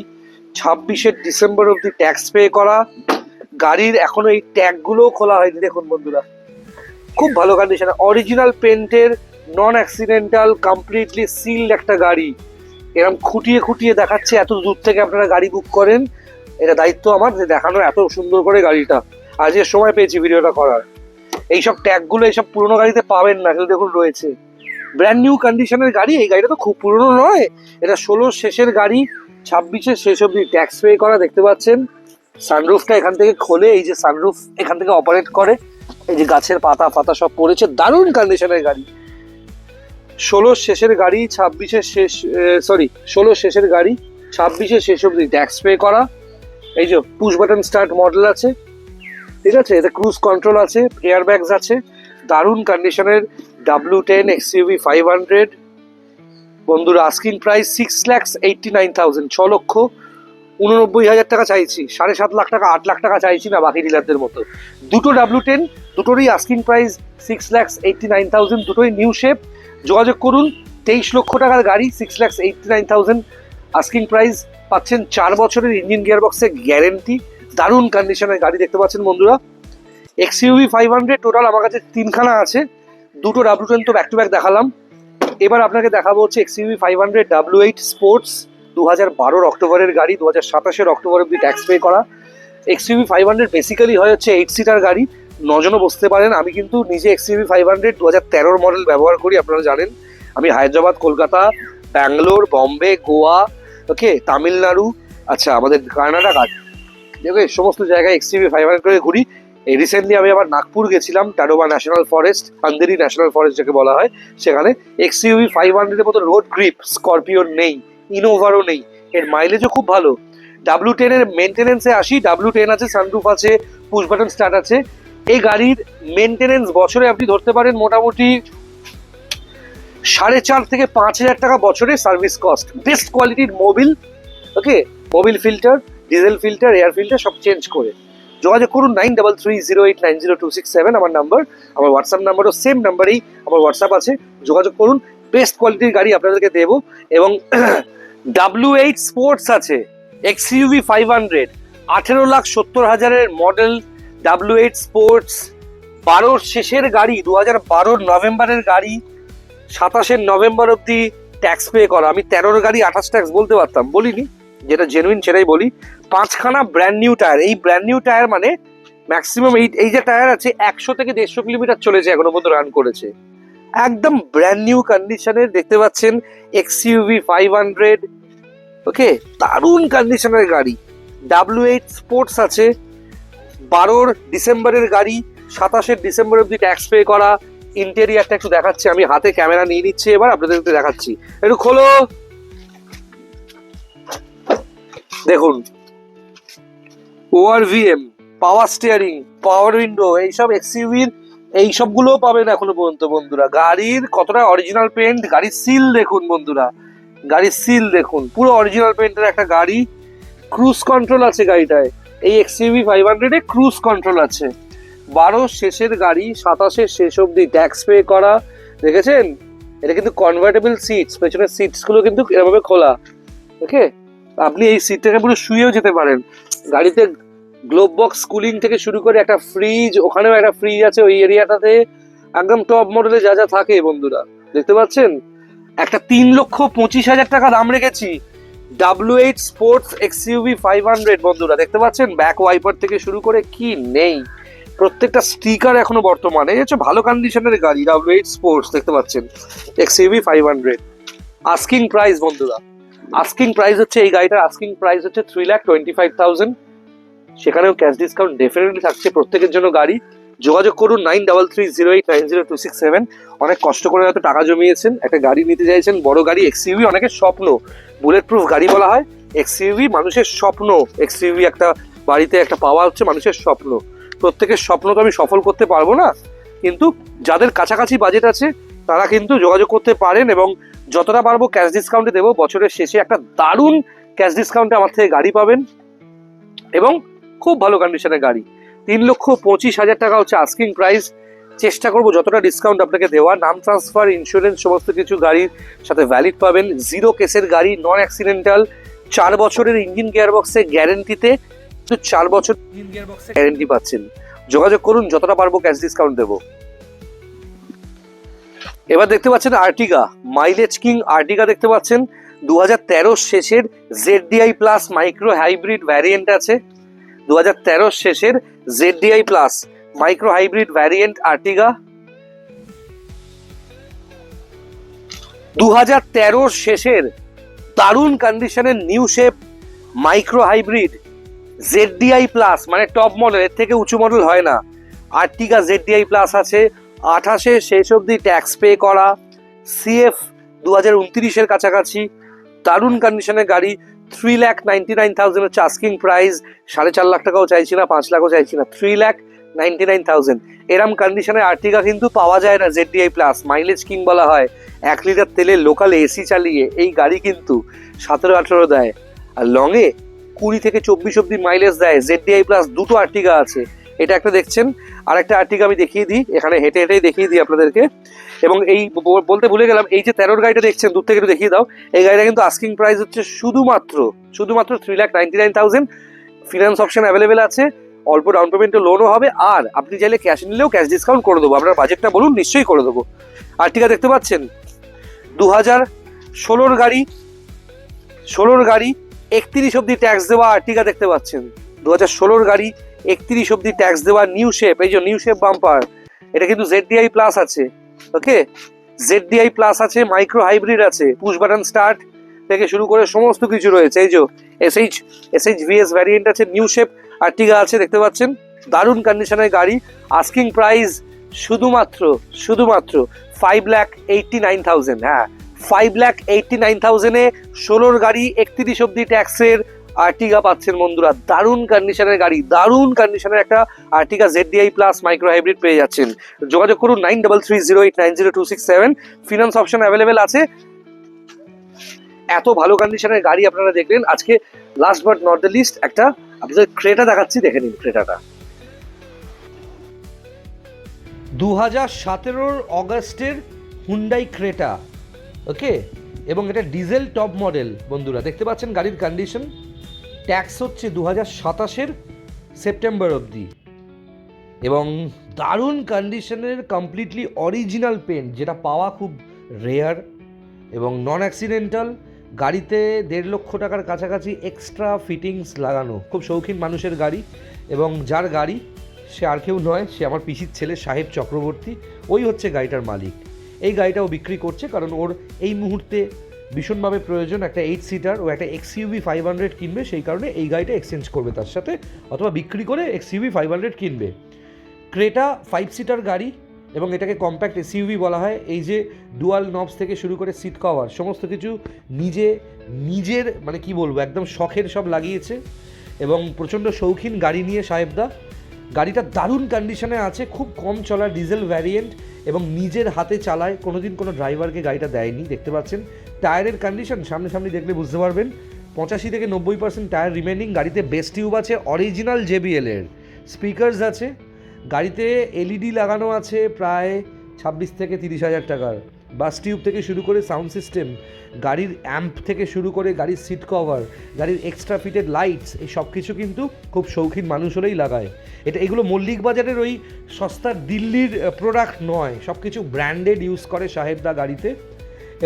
26-এর ডিসেম্বর অব্দি ট্যাক্স পে করা। গাড়ির এখনো এই ট্যাগগুলোও খোলা হয়নি, দেখুন বন্ধুরা, খুব ভালো কন্ডিশন, অরিজিনাল পেন্টের, নন অ্যাক্সিডেন্টাল, কমপ্লিটলি সিলড একটা গাড়ি। এরকম খুঁটিয়ে খুঁটিয়ে দেখাচ্ছে, এত দূর থেকে আপনারা গাড়ি বুক করেন, এটা দায়িত্ব আমার যে দেখানোর এত সুন্দর করে গাড়িটা। আজকে সময় পেয়েছি ভিডিওটা করার। এইসব ট্যাগগুলো এইসব পুরোনো গাড়িতে পাবেন না, কিন্তু দেখুন রয়েছে। ব্র্যান্ড নিউ কন্ডিশনের গাড়ি, এই গাড়িটা তো খুব পুরনো নয়, এটা 16 শেষের গাড়ি, 26-এর শেষ অবধি ট্যাক্স পে করা, দেখতে পাচ্ছেন। সানরুফটা এখান থেকে খোলে, এই যে সানরুফ এখান থেকে অপারেট করে, এই যে গাছের পাতা ফাতা সব পড়েছে, দারুণ কন্ডিশনের গাড়ি। 16 শেষের গাড়ি, 26-এর শেষ, 16 শেষের গাড়ি, 26-এর শেষ অবধি ট্যাক্স পে করা। এই যে পুশ বাটন স্টার্ট মডেল আছে, ঠিক আছে, এতে ক্রুজ কন্ট্রোল আছে, এয়ার ব্যাগস আছে, দারুণ কন্ডিশনের W10 XUV 500 বন্ধুরা। আস্কিং প্রাইস 6,89,000, 6,89,000 টাকা চাইছি, 7.5 লাখ টাকা 8 লাখ টাকা চাইছি না বাকি ডিলারদের মতো। দুটো W10, দুটোরই আস্কিং প্রাইস 6,89,000, দুটোই নিউ শেপ। যোগাযোগ করুন। 23 লক্ষ টাকার গাড়ি, 6,89,000 আস্কিং প্রাইস, পাচ্ছেন 4 বছরের ইঞ্জিন গিয়ারবক্সের গ্যারেন্টি, দারুণ কন্ডিশনের গাড়ি দেখতে পাচ্ছেন বন্ধুরা। XUV 500 টোটাল আমার কাছে 3খানা আছে, দুটো W10 তো ব্যাক টু ব্যাক দেখালাম। এবার আপনাকে দেখাবো হচ্ছে XUV 500 W8 স্পোর্টস, 2012 অক্টোবরের গাড়ি, 2027 অক্টোবর অব্দি ট্যাক্স পে করা। XUV 500 বেসিক্যালি হয় হচ্ছে 8 সিটার গাড়ি, 9 জনও বসতে পারেন। আমি কিন্তু নিজে XUV 500 2013 মডেল ব্যবহার করি, আপনারা জানেন। আমি হায়দ্রাবাদ, কলকাতা, ব্যাঙ্গালোর, বম্বে, গোয়া, ওকে, তামিলনাড়ু, আচ্ছা আমাদের কর্ণাটক, দেখো সমস্ত জায়গায় XUV 500 করে ঘুরি। এই রিসেন্টলি আমি আবার নাগপুর গেছিলাম, টাডোবা ন্যাশনাল ফরেস্ট, আন্দেরি ন্যাশনাল ফরেস্ট যাকে বলা হয়, সেখানে XUV 500 এর মতো রোড গ্রিপ স্করপিওর নেই, ইনোভারও নেই, এর মাইলেজও খুব ভালো। W10 এর মেনটেনেন্সে আসি, W10 আছে, সানরুফ আছে, পুশ বাটন স্টার্ট আছে। এই গাড়ির মেনটেনেন্স বছরে আপনি ধরতে পারেন মোটামুটি 4,500 থেকে 5,000 টাকা বছরে সার্ভিস কস্ট। বেস্ট কোয়ালিটির Mobil, okay, Mobil filter, diesel filter, air filter সব চেঞ্জ করে। যোগাযোগ করুন 9330890267 আমার নাম্বার, আমার হোয়াটসঅ্যাপ নাম্বারও সেম নাম্বারেই আমার হোয়াটসঅ্যাপ আছে, যোগাযোগ করুন। বেস্ট কোয়ালিটির গাড়ি আপনাদেরকে দেবো। এবং W8 স্পোর্টস আছে, XUV 500, 18,70,000 মডেল W8 স্পোর্টস, 12 শেষের গাড়ি, 2012 নভেম্বরের গাড়ি, 27 নভেম্বর অব্দি ট্যাক্স পে করা। আমি 13 গাড়ি 28 ট্যাক্স বলতে পারতাম, বলিনি, যেটা জেনুইন সেটাই বলি। 5খানা ব্র্যান্ড নিউ টায়ার, এই ব্র্যান্ড নিউ টায়ার মানে ম্যাক্সিমাম এই যে টায়ার আছে 100 থেকে 150 কিলোমিটার চলেছে, এখনো পর্যন্ত রান করেছে, একদম ব্র্যান্ড নিউ কন্ডিশনের দেখতে পাচ্ছেন XUV 500, ওকে, দারুণ কন্ডিশনের গাড়ি। W8 স্পোর্টস আছে, 12 ডিসেম্বরের গাড়ি, 27 ডিসেম্বর অব্দি ট্যাক্স পে করা। ইন্টেরিয়ারটা একটু দেখাচ্ছি, আমি হাতে ক্যামেরা নিয়ে নিচ্ছি, এবার আপনাদেরকে দেখাচ্ছি, একটু খোলো, দেখুন। ORVM, পাওয়ার স্টিয়ারিং, পাওয়ার উইন্ডো, এইসব XUV-র এই সবগুলোও পাবেন এখনো পর্যন্ত বন্ধুরা। গাড়ির কতটা অরিজিনাল পেন্ট, গাড়ির সিল দেখুন বন্ধুরা, গাড়ির সিল দেখুন, পুরো অরিজিনাল পেন্টের একটা গাড়ি। ক্রুজ কন্ট্রোল আছে গাড়িটায়, এই XUV 500-এ ক্রুজ কন্ট্রোল আছে। 12 শেষের গাড়ি, 27 শেষ অব্দি ট্যাক্স পে করা, দেখেছেন। এটা কিন্তু কনভার্টেবল সিটস, পেছনের সিটসগুলো কিন্তু এরভাবে খোলা, ওকে, আপনি এই সিটটাকে পুরো শুয়েও যেতে পারেন। গাড়িতে গ্লোব বক্স কুলিং থেকে শুরু করে একটা ফ্রিজ, ওখানেও একটা ফ্রিজ আছে ওই এরিয়াটাতে, একদম টপ মডেলে যা যা থাকে বন্ধুরা, দেখতে পাচ্ছেন। একটা 3,25,000 টাকা দাম রেখেছি W8 স্পোর্টস XUV 500 বন্ধুরা, দেখতে পাচ্ছেন। ব্যাক ওয়াইপার থেকে শুরু করে কি নেই, প্রত্যেকটা স্টিকার এখনো বর্তমানে, এই হচ্ছে ভালো কন্ডিশনের গাড়ি। W8 স্পোর্টস দেখতে পাচ্ছেন, XUV 500। আস্কিং প্রাইস বন্ধুরা, আস্কিং প্রাইস হচ্ছে এই গাড়িটার আস্কিং প্রাইস হচ্ছে 3,25,000, সেখানেও ক্যাশ ডিসকাউন্ট ডেফিনেটলি থাকছে প্রত্যেকের জন্য গাড়ি। যোগাযোগ করুন 9330890267। অনেক কষ্ট করে হয়তো টাকা জমিয়েছেন, একটা গাড়ি নিতে চাইছেন, বড় গাড়ি। XUV অনেকের স্বপ্ন, বুলেট প্রুফ গাড়ি বলা হয়, XUV মানুষের স্বপ্ন। XUV একটা বাড়িতে একটা পাওয়া হচ্ছে মানুষের স্বপ্ন। প্রত্যেকের স্বপ্ন তো আমি সফল করতে পারবো না, কিন্তু যাদের কাছাকাছি বাজেট আছে তারা কিন্তু যোগাযোগ করতে পারেন, এবং যতটা পারবো ক্যাশ ডিসকাউন্টে দেবো। বছরের শেষে একটা দারুণ ক্যাশ ডিসকাউন্টে আমার থেকে গাড়ি পাবেন, এবং খুব ভালো কন্ডিশনের গাড়ি। 3,25,000 টাকা হচ্ছে আস্কিং প্রাইস। চেষ্টা করবো যতটা ডিসকাউন্ট আপনাকে দেওয়া। নাম ট্রান্সফার, ইন্স্যুরেন্স সমস্ত কিছু গাড়ির সাথে ভ্যালিড পাবেন। 0 কেসের গাড়ি, নন অ্যাক্সিডেন্টাল, 4 বছরের ইঞ্জিন গিয়ারবক্সে গ্যারেন্টিতে, তো 4 বছর ইঞ্জিন গিয়ারবক্সে গ্যারেন্টি পাচ্ছেন। যোগাযোগ করুন, যতটা পারবো ক্যাশ ডিসকাউন্ট দেবো। এবার দেখতে পাচ্ছেন আর্টিগা, মাইলেজ কিং আর্টিগা দেখতে পাচ্ছেন। 2013 শেষের ZDI plus micro hybrid variant আছে। 2013 শেষের ZDI plus micro hybrid variant Ertiga. 2013 শেষের দারুণ কন্ডিশনের new shape micro hybrid ZDI plus, মানে টপ মডেল, এর থেকে উঁচু মডেল হয় না। আর্টিকা ZDI প্লাস আছে, 28 শেষ অবধি ট্যাক্স পে করা, CF 2029-এর কাছাকাছি, দারুণ কন্ডিশনের গাড়ি। 3,99,000 হচ্ছে আস্কিং প্রাইস, 4.5 লাখ টাকাও চাইছি না, 5 লাখও চাইছি না, 3,99,000। এরম কন্ডিশনের আর্টিকা কিন্তু পাওয়া যায় না ZDI প্লাস। মাইলেজ কিং বলা হয়, 1 লিটার তেলে লোকাল এসি চালিয়ে এই গাড়ি কিন্তু 17-18 দেয়, আর লংয়ে 20 থেকে 24 অব্দি মাইলেজ দেয়। ZDI প্লাস দুটো আর্টিকা আছে, এটা একটা দেখছেন, আর একটা আর্টিকা আমি দেখিয়ে দিই, এখানে হেঁটে হেঁটেই দেখিয়ে দিই আপনাদেরকে। এবং এই বলতে ভুলে গেলাম, এই যে 13 গাড়িটা দেখছেন, দূর থেকে একটু দেখিয়ে দাও, এই গাড়িটা কিন্তু আস্কিং প্রাইস হচ্ছে শুধুমাত্র 3,99,000। ফিনান্স অপশন অ্যাভেলেবেল আছে, অল্প ডাউন পেমেন্টে লোনও হবে, আর আপনি চাইলে ক্যাশ নিলেও ক্যাশ ডিসকাউন্ট করে দেবো। আপনার বাজেটটা বলুন, নিশ্চয়ই করে দেবো। আর্টিকা দেখতে পাচ্ছেন, 2016 গাড়ি, 31 অব্দি ট্যাক্স দেওয়া আর্টিকা দেখতে পাচ্ছেন। 2016 গাড়ি, 31 অব্দি ট্যাক্স দেওয়া নিউ শেপ, এই যে নিউ শেপ বাম্পার, এটা কিন্তু ZDI প্লাস আছে। ওকে, ZDI প্লাস আছে, মাইক্রো হাইব্রিড আছে, পুশ বাটন স্টার্ট থেকে শুরু করে সমস্ত কিছু রয়েছে। এই যে SHVS ভ্যারিয়েন্ট আছে, নিউ শেপ আর্টিকা আছে, দেখতে পাচ্ছেন, দারুণ কন্ডিশনের গাড়ি। আস্কিং প্রাইস শুধুমাত্র 5,89,000। হ্যাঁ, 5,89,000-এ 16 গাড়ি, 31 অব্দি ট্যাক্সের আর্টিকা পাচ্ছেন বন্ধুরা। দারুণ কন্ডিশনের গাড়ি, দারুণ কন্ডিশনের একটা আর্টিকা ZDI প্লাস মাইক্রো হাইব্রিড পেয়ে যাচ্ছেন। যোগাযোগ করুন 9330890267। ফিনান্স অপশন অ্যাভেলেবেল আছে। এত ভালো কন্ডিশনের গাড়ি আপনারা দেখলেন। আজকে last but not the least একটা আপনাদের ক্রেটা দেখাচ্ছি, দেখে নিন ক্রেটাটা। 2017 অগাস্টের হুন্ডাই ক্রেটা। ওকে, এবং এটা ডিজেল টপ মডেল বন্ধুরা, দেখতে পাচ্ছেন গাড়ির কন্ডিশন। ট্যাক্স হচ্ছে 2027-এর সেপ্টেম্বর অবধি, এবং দারুণ কন্ডিশনের কমপ্লিটলি অরিজিনাল পেন্ট, যেটা পাওয়া খুব রেয়ার এবং নন অ্যাক্সিডেন্টাল। গাড়িতে 1.5 লক্ষ টাকার কাছাকাছি এক্সট্রা ফিটিংস লাগানো। খুব শৌখিন মানুষের গাড়ি, এবং যার গাড়ি সে আর কেউ নয়, সে আমার পিসির ছেলে সাহেব চক্রবর্তী। ওই হচ্ছে গাড়িটার মালিক। এই গাড়িটাও বিক্রি করছে, কারণ ওর এই মুহূর্তে ভীষণভাবে প্রয়োজন একটা 8 সিটার। ও একটা XUV 500 কিনবে, সেই কারণে এই গাড়িটা এক্সচেঞ্জ করবে তার সাথে, অথবা বিক্রি করে XUV 500 কিনবে। ক্রেটা 5 সিটার গাড়ি, এবং এটাকে কম্প্যাক্ট SUV বলা হয়। এই যে ডুয়াল নবস থেকে শুরু করে সিট কভার সমস্ত কিছু নিজের মানে কি বলবো, একদম শখের সব লাগিয়েছে, এবং প্রচণ্ড শৌখিন গাড়ি নিয়ে সাহেবদা। গাড়িটা দারুণ কন্ডিশনে আছে, খুব কম চলা ডিজেল ভ্যারিয়েন্ট, এবং নিজের হাতে চালায়, কোনোদিন কোনো ড্রাইভারকে গাড়িটা দেয়নি। দেখতে পাচ্ছেন টায়ারের কন্ডিশন, সামনে দেখলে বুঝতে পারবেন 85 থেকে 90% টায়ার রিমেনিং। গাড়িতে বেস টিউব আছে অরিজিনাল JBL-এর, স্পিকার্স আছে, গাড়িতে LED লাগানো আছে প্রায় 26 থেকে 30,000 টাকার। বাস টিউব থেকে শুরু করে সাউন্ড সিস্টেম, গাড়ির অ্যাম্প থেকে শুরু করে গাড়ির সিট কভার, গাড়ির এক্সট্রা ফিটেড লাইটস, এই সব কিছু কিন্তু খুব শৌখিন মানুষ হলেই লাগায়। এগুলো মল্লিক বাজারের ওই সস্তার দিল্লির প্রোডাক্ট নয়, সব কিছু ব্র্যান্ডেড ইউজ করে সাহেবদা গাড়িতে।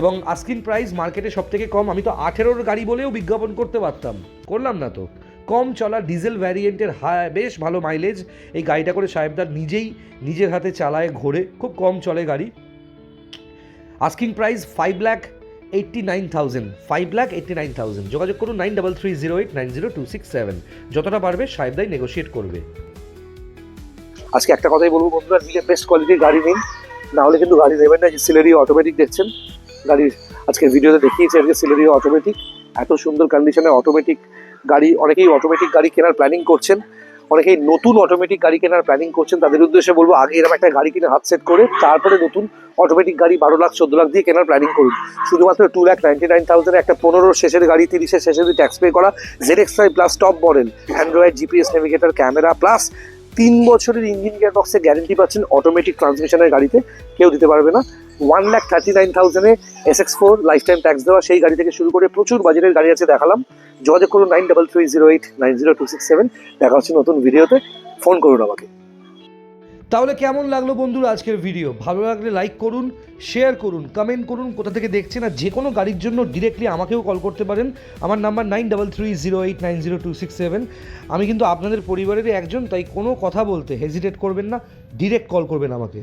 এবং আস্কিং প্রাইস মার্কেটে সব থেকে কম। আমি তো 18-র গাড়ি বলেও বিজ্ঞাপন করতে পারতাম, করলাম না তো। কম চলা ডিজেল ভ্যারিয়েন্টের বেশ ভালো মাইলেজ। এই গাড়িটা করে সাহেবদার নিজের হাতে চালায়, ঘোরে, খুব কম চলে গাড়ি। Asking price 5,89,000। 5,89,000। যোগাযোগ করুন 9330890267। যতটা পারবে সাহেবদাই নেগোশিয়েট করবে। আজকে একটা কথাই বলবো বন্ধুরা, নিলে বেস্ট কোয়ালিটির গাড়ি নিন, না হলে কিন্তু গাড়ি নেবেন না। যে সিলেরিও অটোমেটিক দেখছেন গাড়ির, আজকে ভিডিওতে দেখিয়েছি আজকে সিলেরিও অটোমেটিক, এত সুন্দর কন্ডিশনে অটোমেটিক গাড়ি। অনেকেই অটোমেটিক গাড়ি কেনার প্ল্যানিং করছেন, অনেকেই নতুন অটোমেটিক গাড়ি কেনার প্ল্যানিং করছেন। তাদের উদ্দেশ্যে বলবো, আগে এরকম একটা গাড়ি কিনে হাত সেট করে তারপরে নতুন অটোমেটিক গাড়ি 12 লাখ 14 লাখ দিয়ে কেনার প্ল্যানিং করুন। শুধুমাত্র 2,99,000 একটা 15-র শেষের গাড়ি, 30-এর শেষে যদি ট্যাক্স পে করা ZX5 plus top model, Android GPS navigator, camera, plus 3 বছরের ইঞ্জিন গিয়ার বক্সে গ্যারেন্টি পাচ্ছেন। অটোমেটিক ট্রান্সমিশনের গাড়িতে কেউ দিতে পারবে না। 1,39,000-এ SX4 লাইফ টাইম ট্যাক্স দেওয়া সেই গাড়ি থেকে শুরু করে প্রচুর বাজারের গাড়ি আছে, দেখালাম। যোগাযোগ করুন 9330890267। দেখা হচ্ছে নতুন ভিডিওতে, ফোন করুন আমাকে। তাহলে কেমন লাগলো বন্ধুরা আজকের ভিডিও? ভালো লাগলে লাইক করুন, শেয়ার করুন, কমেন্ট করুন কোথা থেকে দেখছেন। আর যে কোনো গাড়ির জন্য ডিরেক্টলি আমাকেও কল করতে পারেন। আমার নাম্বার 9330890267। আমি কিন্তু আপনাদের পরিবারেরই একজন, তাই কোনো কথা বলতে হেজিটেট করবেন না, ডিরেক্ট কল করবেন আমাকে।